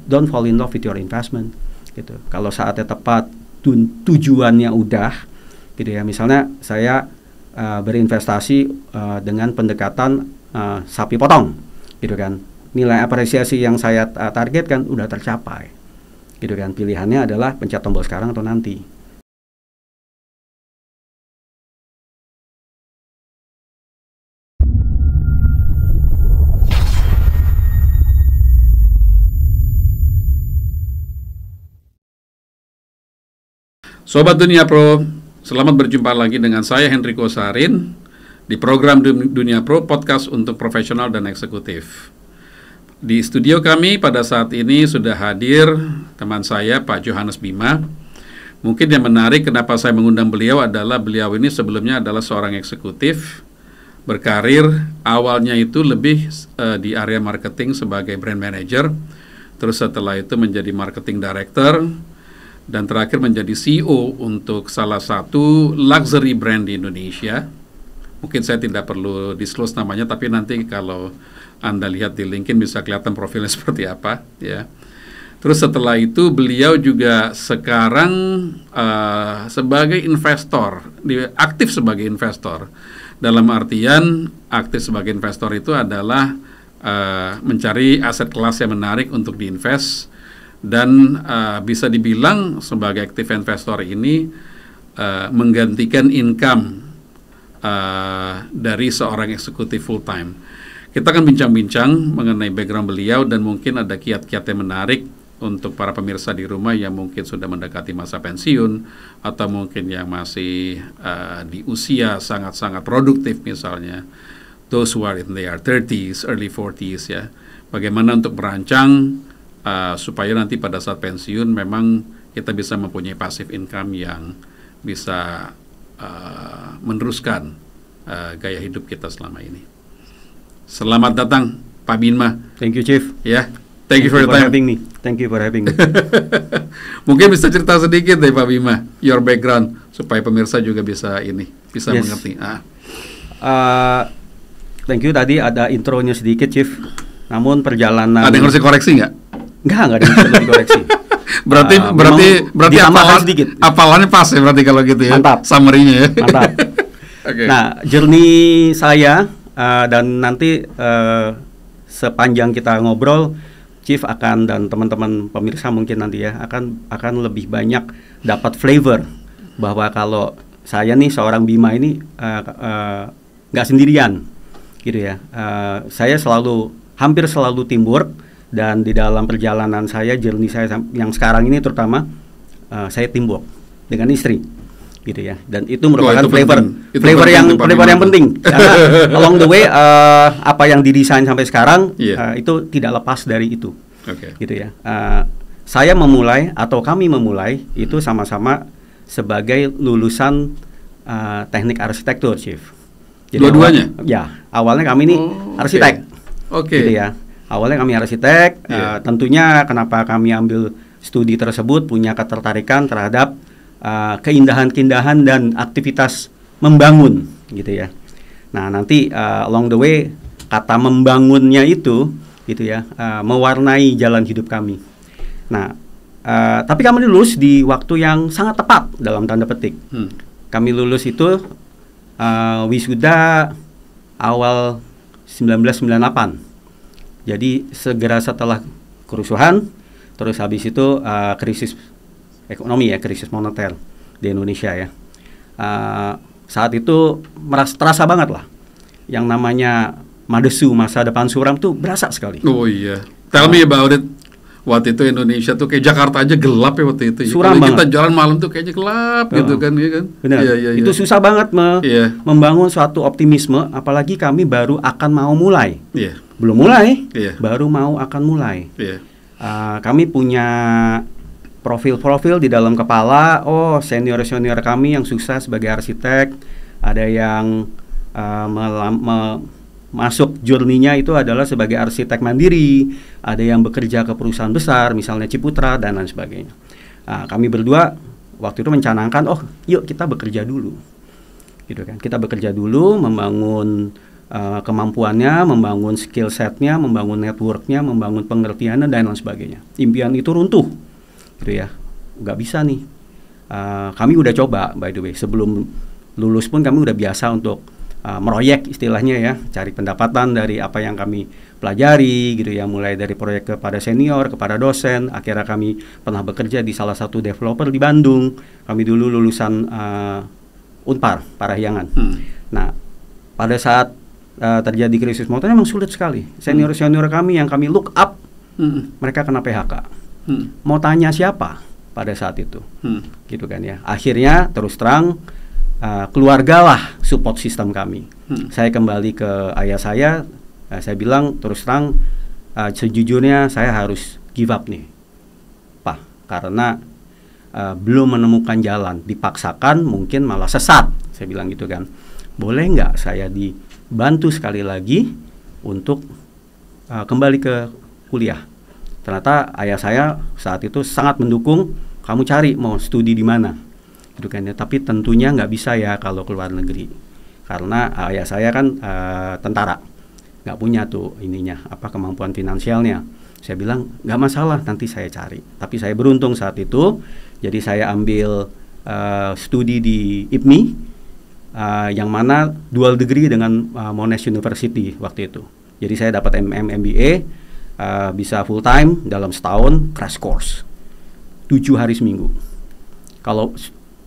don't fall in love with your investment gitu. Kalau saatnya tepat, tujuannya udah gitu ya. Misalnya saya berinvestasi dengan pendekatan sapi potong gitu kan. Nilai apresiasi yang saya targetkan udah tercapai gitu kan. Pilihannya adalah pencet tombol sekarang atau nanti. Sobat Dunia Pro, selamat berjumpa lagi dengan saya Hendriko Sarin di program Dunia Pro, podcast untuk profesional dan eksekutif. Di studio kami pada saat ini sudah hadir teman saya Pak Johannes Bima. Mungkin yang menarik kenapa saya mengundang beliau adalah beliau ini sebelumnya adalah seorang eksekutif berkarir, awalnya itu lebih di area marketing sebagai brand manager, terus setelah itu menjadi marketing director, dan terakhir menjadi CEO untuk salah satu luxury brand di Indonesia. Mungkin saya tidak perlu disclose namanya, tapi nanti kalau Anda lihat di LinkedIn bisa kelihatan profilnya seperti apa ya. Terus setelah itu beliau juga sekarang sebagai investor, aktif sebagai investor. Dalam artian aktif sebagai investor itu adalah mencari aset kelas yang menarik untuk diinvest. Dan bisa dibilang sebagai active investor ini menggantikan income dari seorang eksekutif full time. Kita akan bincang-bincang mengenai background beliau dan mungkin ada kiat-kiat yang menarik untuk para pemirsa di rumah yang mungkin sudah mendekati masa pensiun atau mungkin yang masih di usia sangat-sangat produktif misalnya. Those who are in their 30s, early 40s ya. Bagaimana untuk merancang supaya nanti pada saat pensiun memang kita bisa mempunyai passive income yang bisa meneruskan gaya hidup kita selama ini. Selamat datang Pak Bima. Thank you Chief. Ya, thank you for your time. Thank you for having me. Mungkin bisa cerita sedikit deh Pak Bima, your background supaya pemirsa juga bisa mengerti. Thank you, tadi ada intronya sedikit Chief. Namun perjalanan ada yang harus dikoreksi nggak? Enggak ada yang perlu dikoreksi. berarti apalannya pas ya berarti kalau gitu ya. Mantap. Summary-nya ya. Mantap. Okay. Nah, journey saya dan nanti sepanjang kita ngobrol, Chief akan dan teman-teman pemirsa mungkin nanti ya akan lebih banyak dapat flavor bahwa kalau saya nih seorang Bima ini nggak sendirian, gitu ya. Saya hampir selalu teamwork. Dan di dalam perjalanan saya, journey saya yang sekarang ini terutama saya teamwork dengan istri, gitu ya. Dan itu merupakan flavor yang penting. Karena along the way apa yang didesain sampai sekarang itu tidak lepas dari itu, gitu ya. Saya memulai atau kami memulai itu sama-sama sebagai lulusan teknik arsitektur, Chief. Jadi dua-duanya? Awalnya kami ini arsitek, gitu ya. Awalnya kami arsitek, tentunya kenapa kami ambil studi tersebut, punya ketertarikan terhadap keindahan-keindahan dan aktivitas membangun, gitu ya. Nah, nanti along the way, kata membangunnya itu, gitu ya, mewarnai jalan hidup kami. Nah, tapi kami lulus di waktu yang sangat tepat, dalam tanda petik. Kami lulus itu wisuda awal 1998. Jadi segera setelah kerusuhan, terus habis itu krisis ekonomi ya, krisis moneter di Indonesia ya. Saat itu terasa banget lah, yang namanya madesu, masa depan suram tuh berasa sekali. Oh iya, tell me about it. Waktu itu Indonesia tuh kayak Jakarta aja gelap ya waktu itu. Suram banget. Kita jalan malam tuh kayaknya gelap gitu kan, ya kan? Benar. Itu susah banget membangun suatu optimisme, apalagi kami baru akan mau mulai. Belum mulai, baru mau akan mulai. Kami punya profil-profil di dalam kepala. Oh, senior-senior kami yang sukses sebagai arsitek, ada yang masuk journey-nya itu adalah sebagai arsitek mandiri, ada yang bekerja ke perusahaan besar, misalnya Ciputra dan lain sebagainya. Kami berdua waktu itu mencanangkan, yuk kita bekerja dulu, gitu kan? Kita bekerja dulu, membangun kemampuannya, membangun skill setnya, membangun networknya, membangun pengertiannya dan lain sebagainya. Impian itu runtuh, gitu ya, nggak bisa nih. Kami udah coba, by the way, sebelum lulus pun kami udah biasa untuk meroyek istilahnya ya, cari pendapatan dari apa yang kami pelajari, gitu ya, mulai dari proyek kepada senior, kepada dosen. Akhirnya kami pernah bekerja di salah satu developer di Bandung. Kami dulu lulusan Unpar, Parahyangan. Nah, pada saat terjadi krisis motor memang sulit sekali. Senior-senior kami yang kami look up, mereka kena PHK. Mau tanya siapa pada saat itu, gitu kan ya. Akhirnya terus terang keluargalah support system kami. Saya kembali ke ayah saya bilang terus terang, sejujurnya saya harus give up nih, Pak, karena belum menemukan jalan, dipaksakan mungkin malah sesat. Saya bilang gitu kan. Boleh nggak saya dibantu sekali lagi untuk kembali ke kuliah? Ternyata ayah saya saat itu sangat mendukung, kamu cari mau studi di mana, gitu kan ya. Tapi tentunya nggak bisa ya kalau keluar negeri, karena ayah saya kan tentara, nggak punya tuh kemampuan finansialnya. Saya bilang nggak masalah, nanti saya cari. Tapi saya beruntung saat itu, jadi saya ambil studi di IPMI, yang mana dual degree dengan Monash University waktu itu. Jadi saya dapat MBA, bisa full time dalam setahun, crash course 7 hari seminggu. Kalau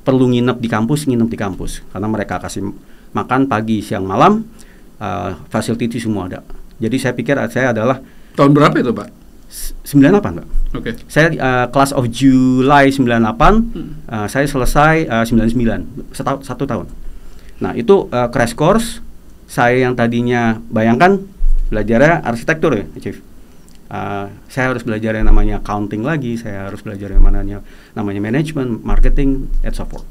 perlu nginep di kampus karena mereka kasih makan pagi, siang, malam, facility semua ada. Jadi saya pikir saya adalah tahun berapa itu, Pak? 98, Pak. Oke. Saya class of July 98, saya selesai 99, satu tahun. Nah, itu crash course. Saya yang tadinya bayangkan belajarnya arsitektur ya, Chief. Saya harus belajar yang namanya accounting lagi, saya harus belajar yang namanya management, marketing, and so forth.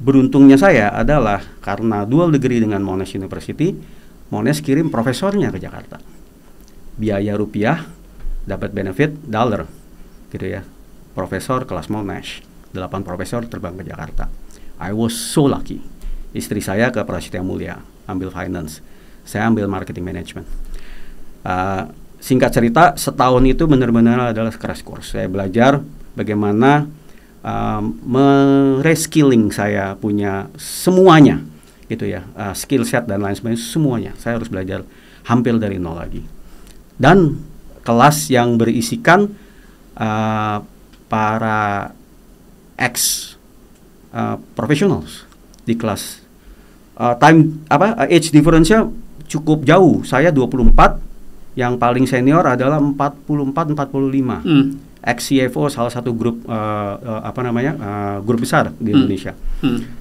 Beruntungnya saya adalah karena dual degree dengan Monash University, Monash kirim profesornya ke Jakarta. Biaya rupiah, dapat benefit dollar, gitu ya. Profesor kelas Monash, 8 profesor terbang ke Jakarta. I was so lucky. Istri saya ke Prasetya Mulia, ambil finance. Saya ambil marketing management. Singkat cerita, setahun itu benar-benar adalah crash course. Saya belajar bagaimana mereskilling saya punya semuanya, gitu ya, skill set dan lain sebagainya, semuanya. Saya harus belajar hampir dari nol lagi. Dan kelas yang berisikan para professionals di kelas. Age difference-nya cukup jauh. Saya 24, yang paling senior adalah 44-45. Ex-CFO salah satu grup grup besar di Indonesia.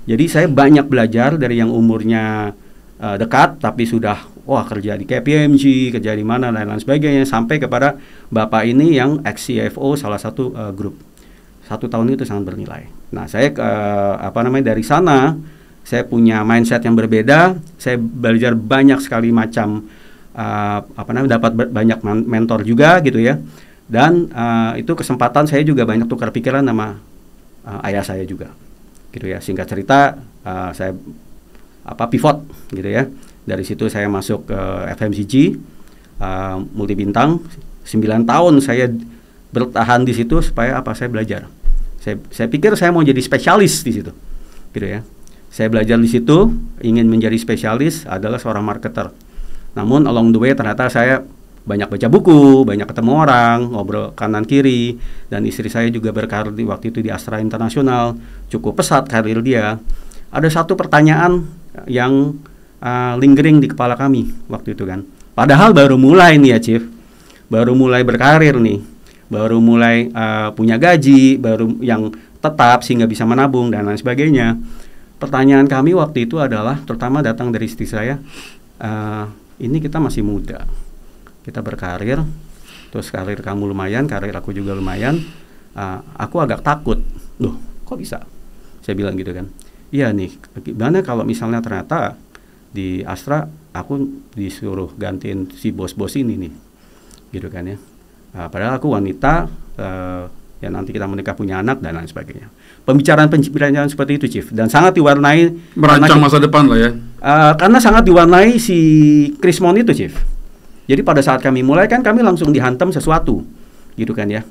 Jadi saya banyak belajar dari yang umurnya dekat tapi sudah kerja di KPMG, kerja di mana dan lain sebagainya, sampai kepada bapak ini yang ex-CFO salah satu grup. 1 tahun itu sangat bernilai. Nah, saya dari sana saya punya mindset yang berbeda. Saya belajar banyak sekali macam dapat banyak mentor juga, gitu ya. Dan itu kesempatan saya juga banyak tukar pikiran sama ayah saya juga, gitu ya. Singkat cerita, saya pivot, gitu ya. Dari situ saya masuk ke FMCG, multi bintang. 9 tahun saya bertahan di situ supaya saya belajar. Saya pikir saya mau jadi spesialis di situ, gitu ya. Saya belajar di situ, ingin menjadi spesialis adalah seorang marketer. Namun along the way ternyata saya banyak baca buku, banyak ketemu orang, ngobrol kanan kiri, dan istri saya juga berkarir waktu itu di Astra Internasional, cukup pesat karir dia. Ada satu pertanyaan yang lingering di kepala kami waktu itu kan. Padahal baru mulai nih ya, Chief, baru mulai berkarir nih, baru mulai punya gaji, baru yang tetap sehingga bisa menabung dan lain sebagainya. Pertanyaan kami waktu itu adalah, terutama datang dari istri saya, ini kita masih muda, kita berkarir, terus karir kamu lumayan, karir aku juga lumayan, aku agak takut. Loh, kok bisa? Saya bilang gitu kan. Iya nih, gimana kalau misalnya ternyata di Astra aku disuruh gantiin si bos-bos ini nih, gitu kan ya. Padahal aku wanita, ya nanti kita menikah punya anak dan lain sebagainya. Pembicaraan seperti itu, Chief, dan sangat diwarnai merancang masa depan lah ya. Karena sangat diwarnai si Krismon itu, Chief. Jadi pada saat kami mulai kan kami langsung dihantam sesuatu, gitu kan ya.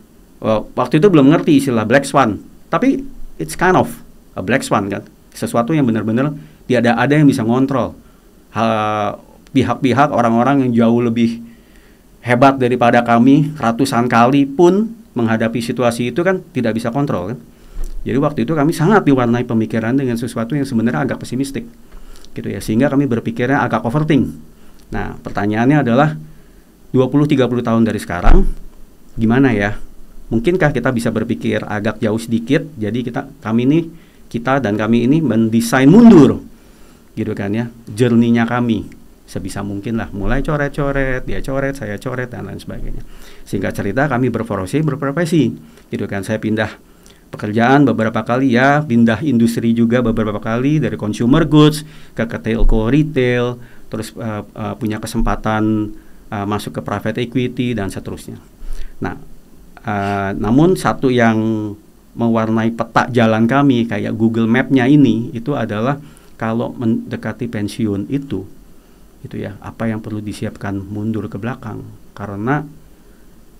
Waktu itu belum ngerti istilah Black Swan, tapi it's kind of a Black Swan kan, sesuatu yang benar-benar tidak ada yang bisa ngontrol. Pihak-pihak orang-orang yang jauh lebih hebat daripada kami ratusan kali pun menghadapi situasi itu kan tidak bisa kontrol kan. Jadi waktu itu kami sangat diwarnai pemikiran dengan sesuatu yang sebenarnya agak pesimistik gitu ya, sehingga kami berpikirnya agak overthink. Nah, pertanyaannya adalah 20-30 tahun dari sekarang gimana ya? Mungkinkah kita bisa berpikir agak jauh sedikit? Jadi kita dan kami ini mendesain mundur gitu kan ya, journey-nya kami sebisa mungkin lah, mulai coret-coret, dia coret, saya coret dan lain sebagainya. Singkat cerita kami berprofesi gitu kan. Saya pindah pekerjaan beberapa kali ya, pindah industri juga beberapa kali, dari consumer goods ke telco retail, terus punya kesempatan masuk ke private equity dan seterusnya. Nah, namun satu yang mewarnai peta jalan kami kayak Google Map-nya ini itu adalah kalau mendekati pensiun itu ya, apa yang perlu disiapkan mundur ke belakang, karena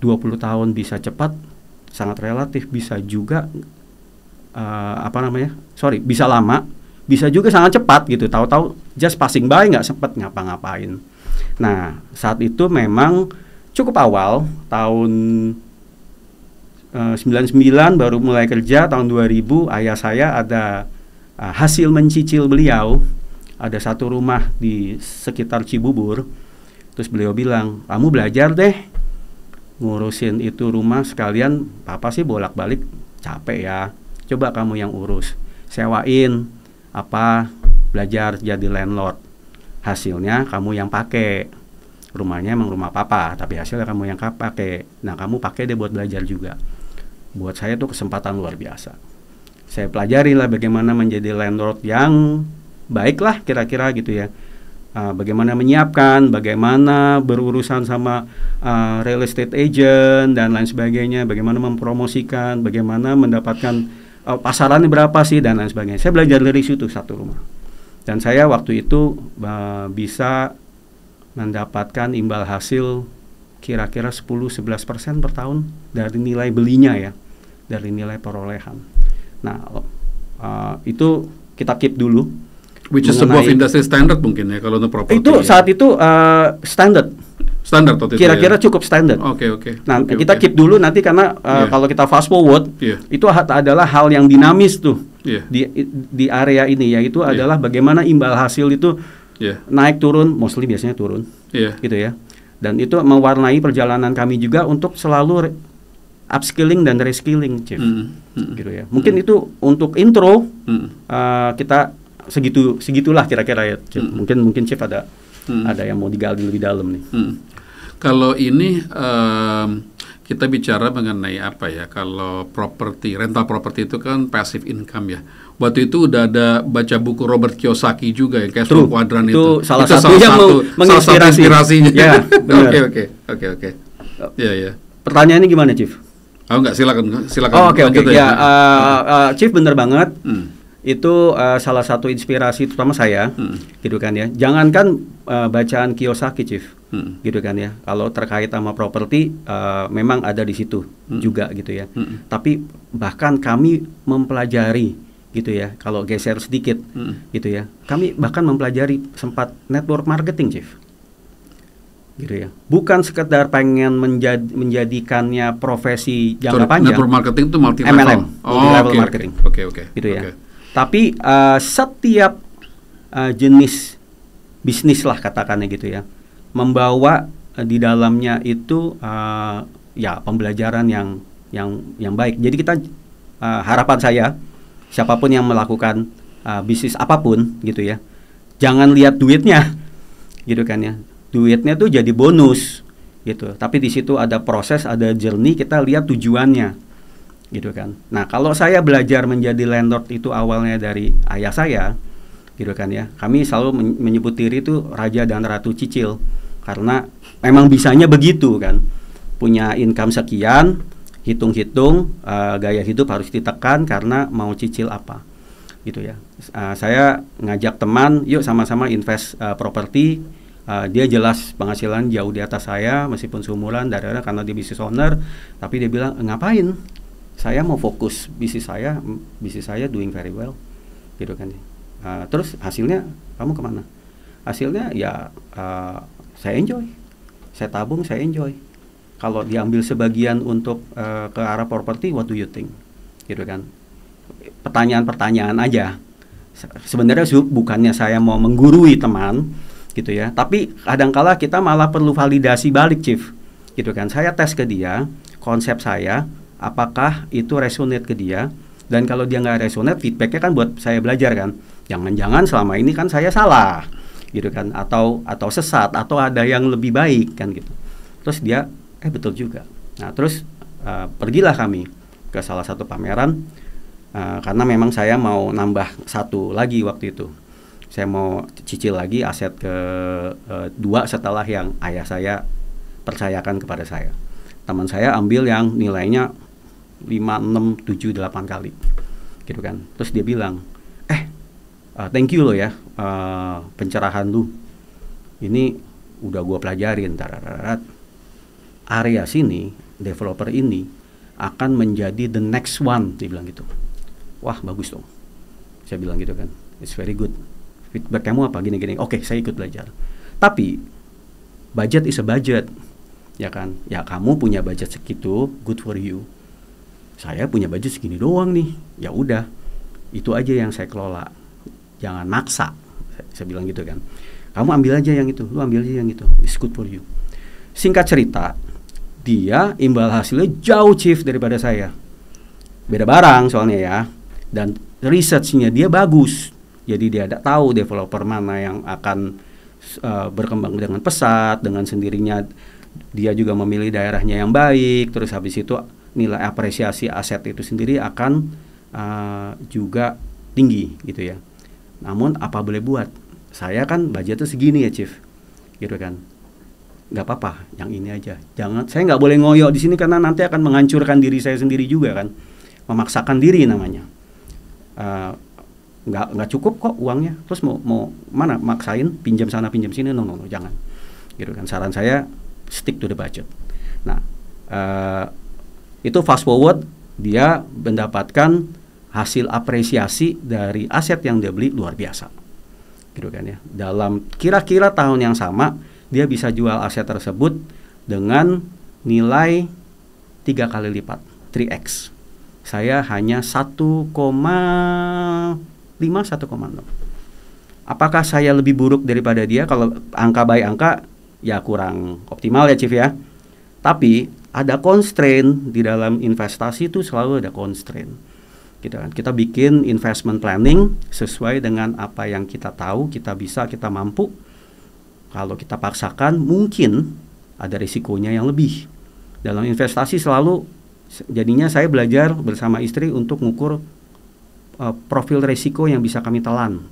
20 tahun bisa cepat, sangat relatif, bisa juga bisa lama, bisa juga sangat cepat gitu, tahu-tahu just passing by, nggak sempat ngapa-ngapain. Nah, saat itu memang cukup awal, tahun 99 baru mulai kerja, tahun 2000 ayah saya ada hasil mencicil beliau, ada satu rumah di sekitar Cibubur. Terus beliau bilang, kamu belajar deh ngurusin itu rumah sekalian, papa sih bolak-balik capek ya, coba kamu yang urus, sewain belajar jadi landlord, hasilnya kamu yang pakai, rumahnya emang rumah papa tapi hasilnya kamu yang pakai. Nah, kamu pakai deh buat belajar juga. Buat saya tuh kesempatan luar biasa. Saya pelajari lah bagaimana menjadi landlord yang baiklah kira-kira gitu ya, bagaimana menyiapkan, bagaimana berurusan sama real estate agent dan lain sebagainya, bagaimana mempromosikan, bagaimana mendapatkan pasarannya berapa sih dan lain sebagainya. Saya belajar dari situ satu rumah, dan saya waktu itu bisa mendapatkan imbal hasil kira-kira 10-11% per tahun dari nilai belinya ya, dari nilai perolehan. Nah, itu kita keep dulu. Which is sebuah industry standard mungkin ya kalau untuk properti. Itu ya. Saat itu standar waktu kira-kira ya? Cukup standar. Oke. Nah, kita keep dulu nanti karena kalau kita fast forward, itu adalah hal yang dinamis tuh di area ini, yaitu adalah bagaimana imbal hasil itu naik turun, mostly biasanya turun, gitu ya. Dan itu mewarnai perjalanan kami juga untuk selalu upskilling dan reskilling, Chief, gitu ya. Mungkin itu untuk intro kita segitulah kira-kira ya. Mungkin Chief ada yang mau digali lebih dalam nih. Kalau ini kita bicara mengenai apa ya, kalau rental property itu kan passive income ya. Waktu itu udah ada baca buku Robert Kiyosaki juga ya, cash flow quadrant itu. Salah satu yang menginspirasinya. Ya, Oke. Ya. Pertanyaannya gimana, Chief? Enggak, silakan. Oke. Ya, Chief bener banget. Itu salah satu inspirasi terutama saya, gitu kan ya. Jangankan bacaan Kiyosaki, Chief, gitu kan ya. Kalau terkait sama properti, memang ada di situ juga, gitu ya. Tapi bahkan kami mempelajari, gitu ya. Kalau geser sedikit, gitu ya. Kami bahkan mempelajari sempat network marketing, Chief, gitu ya. Bukan sekedar pengen menjadikannya profesi jangka panjang. Network marketing itu multi-level. MLM, multi-level marketing. Oke. Gitu ya. Tapi setiap jenis bisnis lah katakannya gitu ya, membawa di dalamnya itu ya pembelajaran yang baik. Jadi kita harapan saya, siapapun yang melakukan bisnis apapun gitu ya, jangan lihat duitnya, gitu kan ya. Duitnya tuh jadi bonus gitu. Tapi di situ ada proses, ada journey, kita lihat tujuannya. Gitu kan. Nah, kalau saya belajar menjadi landlord itu awalnya dari ayah saya, gitu kan ya. Kami selalu menyebut diri itu raja dan ratu cicil, karena memang bisanya begitu kan. Punya income sekian, hitung-hitung gaya hidup harus ditekan karena mau cicil apa gitu ya. Saya ngajak teman, yuk sama-sama invest properti. Dia jelas penghasilan jauh di atas saya meskipun seumuran darahnya karena dia business owner, tapi dia bilang ngapain? Saya mau fokus bisnis saya doing very well gitu kan. Terus hasilnya kamu kemana? Hasilnya ya saya enjoy, saya tabung, saya enjoy. Kalau diambil sebagian untuk ke arah properti, what do you think? Gitu kan. Pertanyaan-pertanyaan aja. Sebenarnya bukannya saya mau menggurui teman, gitu ya. Tapi kadangkala kita malah perlu validasi balik, Chief. Gitu kan. Saya tes ke dia, konsep saya, apakah itu resonate ke dia. Dan kalau dia nggak resonate, feedbacknya kan buat saya belajar kan. Jangan-jangan selama ini kan saya salah, gitu kan. Atau sesat, atau ada yang lebih baik kan gitu. Terus dia betul juga. Nah terus pergilah kami ke salah satu pameran karena memang saya mau nambah satu lagi waktu itu. Saya mau cicil lagi aset kedua setelah yang ayah saya percayakan kepada saya. Teman saya ambil yang nilainya 5, 6, 7, 8 kali gitu kan. Terus dia bilang thank you lo ya pencerahan lu. Ini udah gua pelajarin. Area sini, developer ini akan menjadi the next one, dia bilang gitu. Wah bagus dong, saya bilang gitu kan. It's very good. Feedback kamu apa? Gini-gini. Oke, saya ikut belajar. Tapi budget is a budget, ya kan? Ya kamu punya budget segitu, good for you. Saya punya budget segini doang nih. Ya udah, itu aja yang saya kelola. Jangan maksa, saya bilang gitu kan. Kamu ambil aja yang itu, lu ambil aja yang itu. It's good for you. Singkat cerita, dia imbal hasilnya jauh Chief daripada saya. Beda barang soalnya ya. Dan researchnya dia bagus. Jadi dia tahu developer mana yang akan berkembang dengan pesat. Dengan sendirinya dia juga memilih daerahnya yang baik. Terus habis itu nilai apresiasi aset itu sendiri akan juga tinggi gitu ya. Namun apa boleh buat, saya kan budgetnya segini ya Chief, gitu kan. Nggak apa-apa, yang ini aja. Saya nggak boleh ngoyo di sini karena nanti akan menghancurkan diri saya sendiri juga kan. Memaksakan diri namanya. Nggak cukup kok uangnya. Terus mau mana maksain pinjam sana pinjam sini? No, jangan. Gitu kan. Saran saya stick to the budget. Nah, itu fast forward dia mendapatkan hasil apresiasi dari aset yang dia beli luar biasa. Gitu kan ya. Dalam kira-kira tahun yang sama dia bisa jual aset tersebut dengan nilai 3 kali lipat, 3x. Saya hanya 1,5, 1,6. Apakah saya lebih buruk daripada dia? Kalau angka by angka, ya kurang optimal ya Chief ya. Tapi ada constraint di dalam investasi, itu selalu ada constraint. Gitu kan. Kita bikin investment planning sesuai dengan apa yang kita tahu, kita bisa, kita mampu. Kalau kita paksakan mungkin ada risikonya yang lebih. Dalam investasi selalu jadinya saya belajar bersama istri untuk mengukur profil risiko yang bisa kami telan.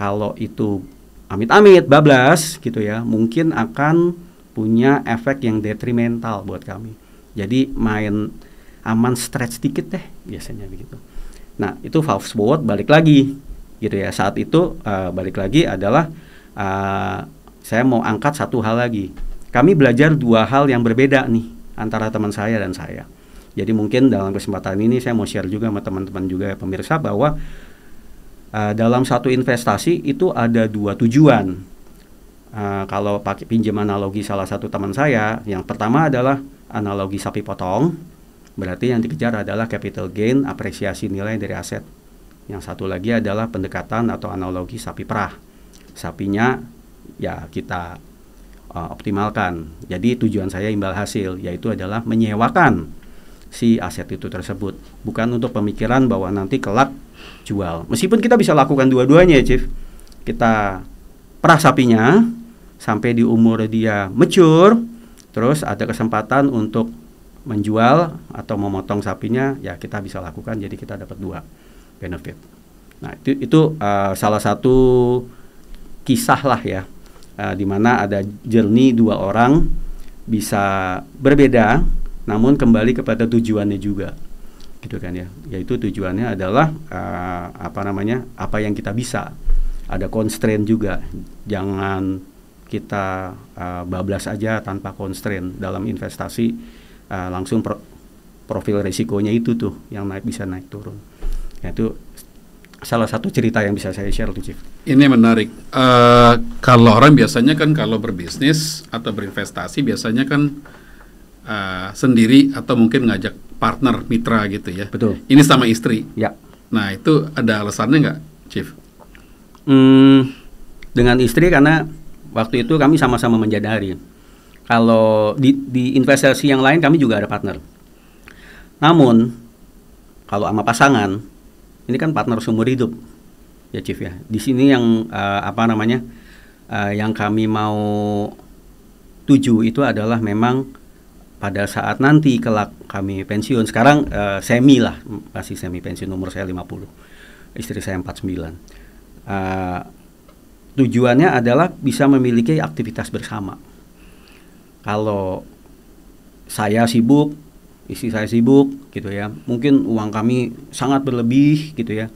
Kalau itu amit-amit bablas gitu ya, mungkin akan punya efek yang detrimental buat kami. Jadi main aman stretch dikit deh biasanya begitu. Nah itu fast forward balik lagi gitu ya. Saat itu balik lagi adalah saya mau angkat satu hal lagi. Kami belajar dua hal yang berbeda nih antara teman saya dan saya. Jadi mungkin dalam kesempatan ini saya mau share juga sama teman-teman juga pemirsa bahwa dalam satu investasi itu ada dua tujuan. Kalau pakai pinjam analogi salah satu teman saya, yang pertama adalah analogi sapi potong. Berarti yang dikejar adalah capital gain, apresiasi nilai dari aset. Yang satu lagi adalah pendekatan atau analogi sapi perah. Sapinya ya kita optimalkan. Jadi tujuan saya imbal hasil, yaitu adalah menyewakan si aset itu tersebut. Bukan untuk pemikiran bahwa nanti kelak jual. Meskipun kita bisa lakukan dua-duanya ya Chief. Kita perah sapinya sampai di umur dia mature, terus ada kesempatan untuk menjual atau memotong sapinya, ya kita bisa lakukan. Jadi kita dapat dua benefit. Nah itu salah satu kisah lah ya, di mana ada journey dua orang bisa berbeda namun kembali kepada tujuannya juga, gitu kan ya. Yaitu tujuannya adalah apa yang kita bisa. Ada constraint juga, jangan kita bablas aja tanpa constraint dalam investasi, langsung profil risikonya itu tuh yang bisa naik turun. Ya, itu salah satu cerita yang bisa saya share tuh, Chief. Ini menarik. Kalau orang biasanya kan kalau berbisnis atau berinvestasi biasanya kan sendiri atau mungkin ngajak partner, mitra gitu ya. Betul. Ini sama istri. Ya. Nah, itu ada alasannya nggak, Chief? Dengan istri karena waktu itu kami sama-sama menyadari kalau di investasi yang lain kami juga ada partner. Namun kalau sama pasangan ini kan partner seumur hidup ya, Chief ya. Di sini yang yang kami mau tuju itu adalah memang pada saat nanti kelak kami pensiun. Sekarang semi lah, masih semi pensiun, umur saya 50, istri saya 49. Tujuannya adalah bisa memiliki aktivitas bersama. Kalau saya sibuk, istri saya sibuk gitu ya, mungkin uang kami sangat berlebih gitu ya,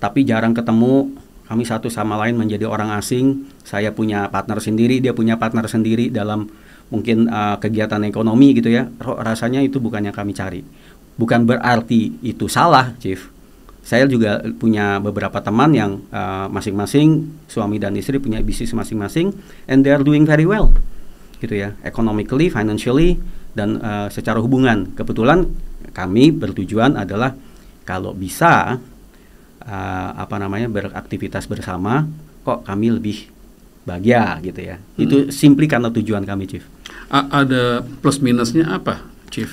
tapi jarang ketemu, kami satu sama lain menjadi orang asing. Saya punya partner sendiri, dia punya partner sendiri dalam mungkin kegiatan ekonomi gitu ya. Rasanya itu bukan yang kami cari. Bukan berarti itu salah, Chief. Saya juga punya beberapa teman yang masing-masing suami dan istri punya bisnis masing-masing, and they are doing very well, gitu ya, economically, financially, dan secara hubungan. Kebetulan kami bertujuan adalah kalau bisa beraktivitas bersama, kok kami lebih bahagia, gitu ya. Itu simply karena tujuan kami, Chief. Ada plus minusnya apa, Chief?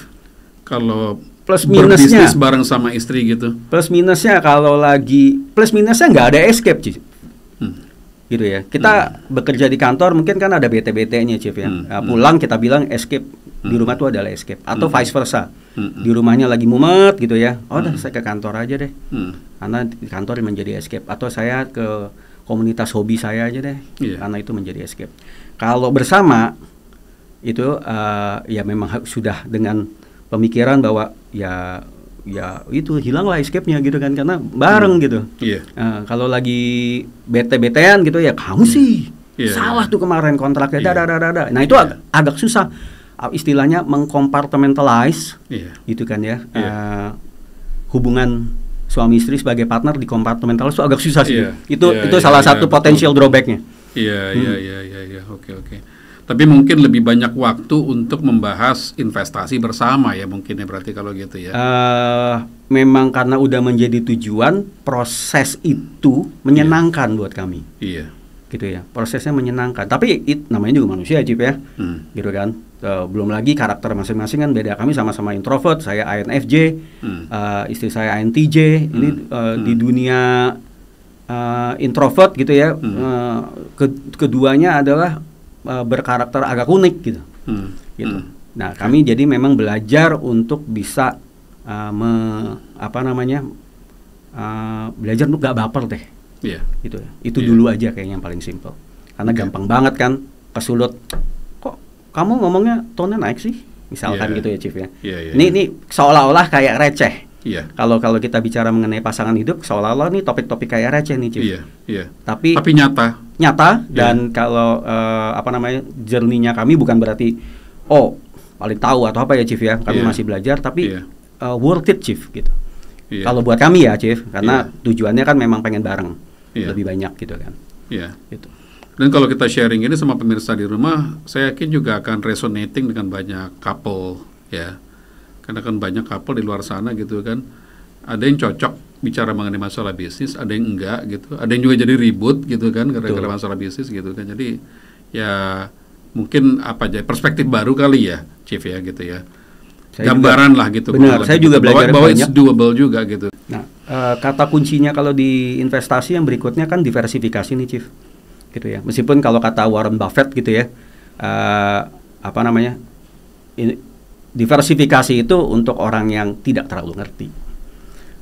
Kalau plus minusnya berbisnis bareng sama istri gitu. Plus minusnya nggak ada escape, Chief. Gitu ya. Kita bekerja di kantor mungkin kan ada BT-BT-nya, Chief ya. Pulang kita bilang escape, di rumah tuh adalah escape, atau vice versa. Di rumahnya lagi mumet gitu ya. Udah saya ke kantor aja deh. Karena di kantor menjadi escape, atau saya ke komunitas hobi saya aja deh. Karena itu menjadi escape. Kalau bersama itu ya memang sudah dengan pemikiran bahwa ya itu hilanglah escape-nya gitu kan, karena bareng gitu. Kalau lagi bete-betean gitu ya, kamu sih salah tuh kemarin kontraknya, Nah itu agak susah, istilahnya mengkompartmentalize gitu kan ya. Hubungan suami istri sebagai partner di kompartmentalize itu agak susah sih. Itu salah satu potensial drawback-nya. Oke. Tapi mungkin lebih banyak waktu untuk membahas investasi bersama ya, mungkin ya, berarti kalau gitu ya. Memang karena udah menjadi tujuan, proses itu menyenangkan buat kami. Gitu ya, prosesnya menyenangkan. Tapi namanya juga manusia, Chief ya. Gitu kan. Belum lagi karakter masing-masing kan beda. Kami sama-sama introvert, saya INFJ, istri saya INTJ. Ini di dunia introvert gitu ya. Keduanya adalah berkarakter agak unik gitu. Nah, kami jadi memang belajar untuk bisa belajar untuk gak baper deh. Gitu ya. Itu dulu aja kayaknya yang paling simple. Karena gampang banget kan kesulut. Kok kamu ngomongnya tone-nya naik sih? Misalkan gitu ya, Chief ya. Ini seolah-olah kayak receh. Kalau kita bicara mengenai pasangan hidup, seolah-olah nih topik-topik kayak receh nih, Chief. Tapi nyata dan kalau journey-nya kami bukan berarti paling tahu atau apa ya, Chief ya. Kami masih belajar, tapi worth it, Chief gitu. Kalau buat kami ya, Chief, karena tujuannya kan memang pengen bareng lebih banyak gitu kan. Gitu. Dan kalau kita sharing ini sama pemirsa di rumah, saya yakin juga akan resonating dengan banyak couple ya. Karena kan banyak couple di luar sana gitu kan. Ada yang cocok bicara mengenai masalah bisnis, ada yang enggak gitu. Ada yang juga jadi ribut gitu kan gara-gara masalah bisnis gitu kan. Jadi ya mungkin perspektif baru kali ya, Chief ya gitu ya. Gambaran lah gitu. Benar, saya juga belajar bahwa banyak. It's doable juga gitu. Nah, kata kuncinya kalau di investasi yang berikutnya kan diversifikasi nih, Chief. Gitu ya. Meskipun kalau kata Warren Buffett gitu ya, diversifikasi itu untuk orang yang tidak terlalu ngerti.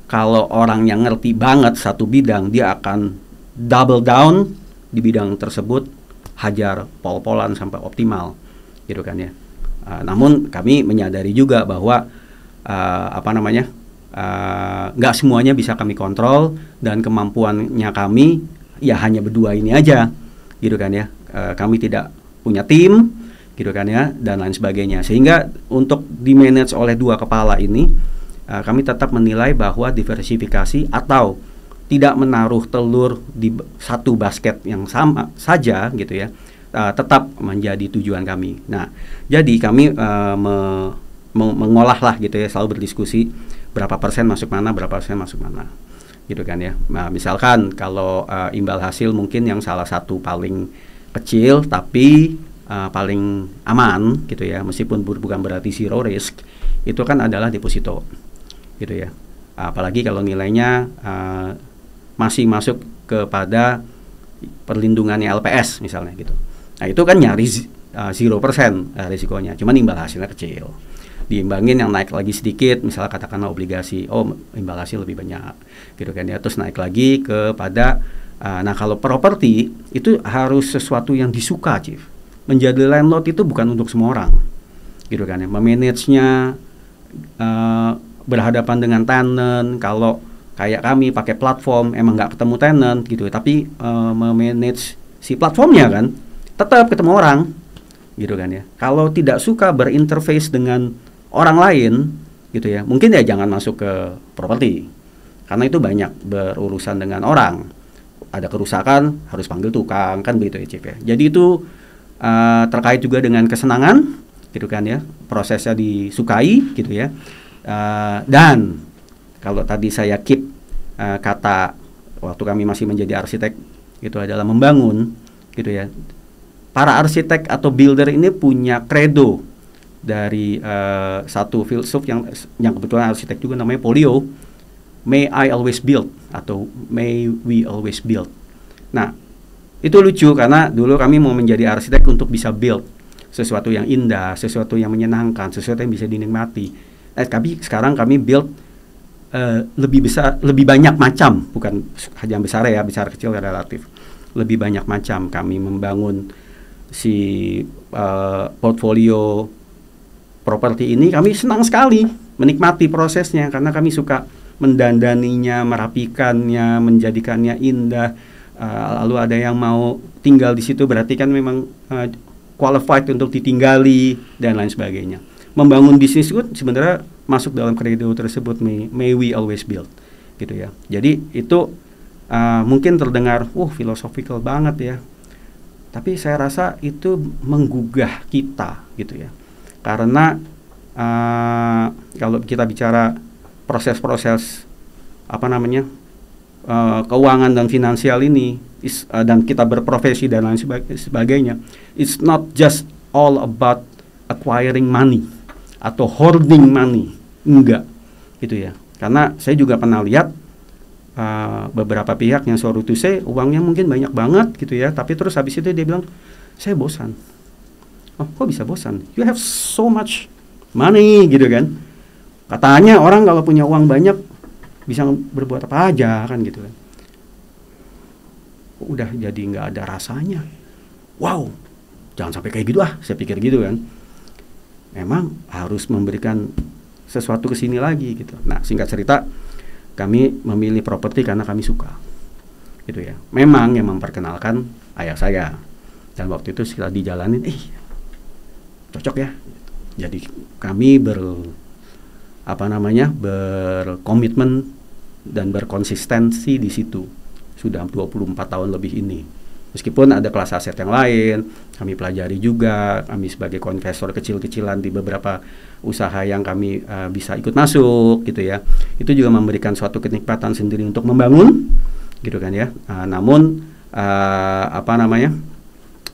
Kalau orang yang ngerti banget satu bidang, dia akan double down di bidang tersebut, hajar pol-polan sampai optimal, gitu kan ya. Namun kami menyadari juga bahwa nggak semuanya bisa kami kontrol, dan kemampuannya kami ya hanya berdua ini aja, gitu kan ya. Kami tidak punya tim, gitu kan ya, dan lain sebagainya. Sehingga untuk di-manage oleh dua kepala ini, kami tetap menilai bahwa diversifikasi atau tidak menaruh telur di satu basket yang sama saja, gitu ya, tetap menjadi tujuan kami. Nah, jadi kami mengolah lah, gitu ya, selalu berdiskusi berapa persen masuk mana, berapa persen masuk mana, gitu kan ya. Nah, misalkan kalau imbal hasil mungkin yang salah satu paling kecil tapi paling aman, gitu ya, meskipun bukan berarti zero risk, itu kan adalah deposito, gitu ya. Apalagi kalau nilainya masih masuk kepada perlindungannya LPS misalnya, gitu. Nah, itu kan nyaris 0% risikonya, cuman imbal hasilnya kecil. Diimbangin yang naik lagi sedikit, misalnya katakanlah obligasi, imbal hasil lebih banyak, gitu kan ya. Terus naik lagi kepada nah, kalau properti itu harus sesuatu yang disuka, Chief. Menjadi landlord itu bukan untuk semua orang, gitu kan ya. Memanage-nya berhadapan dengan tenant. Kalau kayak kami pakai platform, emang nggak ketemu tenant, gitu. Tapi memanage si platformnya kan tetap ketemu orang, gitu kan ya. Kalau tidak suka berinterface dengan orang lain, gitu ya, mungkin ya jangan masuk ke properti, karena itu banyak berurusan dengan orang. Ada kerusakan harus panggil tukang, kan begitu ya, Chief ya. Jadi itu terkait juga dengan kesenangan, gitu kan ya, prosesnya disukai, gitu ya. Dan kalau tadi saya keep kata waktu kami masih menjadi arsitek, itu adalah membangun, gitu ya. Para arsitek atau builder ini punya credo dari satu filsuf yang kebetulan arsitek juga, namanya Polio. May I always build, atau may we always build. Nah, itu lucu karena dulu kami mau menjadi arsitek untuk bisa build sesuatu yang indah, sesuatu yang menyenangkan, sesuatu yang bisa dinikmati. Tapi sekarang kami build lebih besar, lebih banyak macam, bukan hanya besar ya, besar kecil relatif. Lebih banyak macam. Kami membangun si portfolio properti ini, kami senang sekali menikmati prosesnya karena kami suka mendandaninya, merapikannya, menjadikannya indah. Lalu ada yang mau tinggal di situ, berarti kan memang qualified untuk ditinggali dan lain sebagainya. Membangun bisnis itu sebenarnya masuk dalam credo tersebut, may we always build, gitu ya. Jadi itu mungkin terdengar philosophical banget ya, tapi saya rasa itu menggugah kita, gitu ya. Karena kalau kita bicara proses-proses keuangan dan finansial ini dan kita berprofesi dan lain sebagainya, it's not just all about acquiring money atau hoarding money, enggak, gitu ya. Karena saya juga pernah lihat beberapa pihak yang sorry to say, uangnya mungkin banyak banget, gitu ya, tapi terus habis itu dia bilang, saya bosan. Kok bisa bosan? You have so much money, gitu kan. Katanya orang kalau punya uang banyak bisa berbuat apa aja, kan, gitu kan. Udah jadi nggak ada rasanya. Wow, jangan sampai kayak gitu saya pikir gitu kan. Memang harus memberikan sesuatu ke sini lagi, gitu. Nah, singkat cerita, kami memilih properti karena kami suka, gitu ya. Memang yang memperkenalkan ayah saya, dan waktu itu setelah dijalanin, cocok ya. Jadi kami berkomitmen dan berkonsistensi di situ sudah 24 tahun lebih ini. Meskipun ada kelas aset yang lain, kami pelajari juga, kami sebagai investor kecil-kecilan di beberapa usaha yang kami bisa ikut masuk, gitu ya. Itu juga memberikan suatu kenikmatan sendiri untuk membangun, gitu kan ya. Namun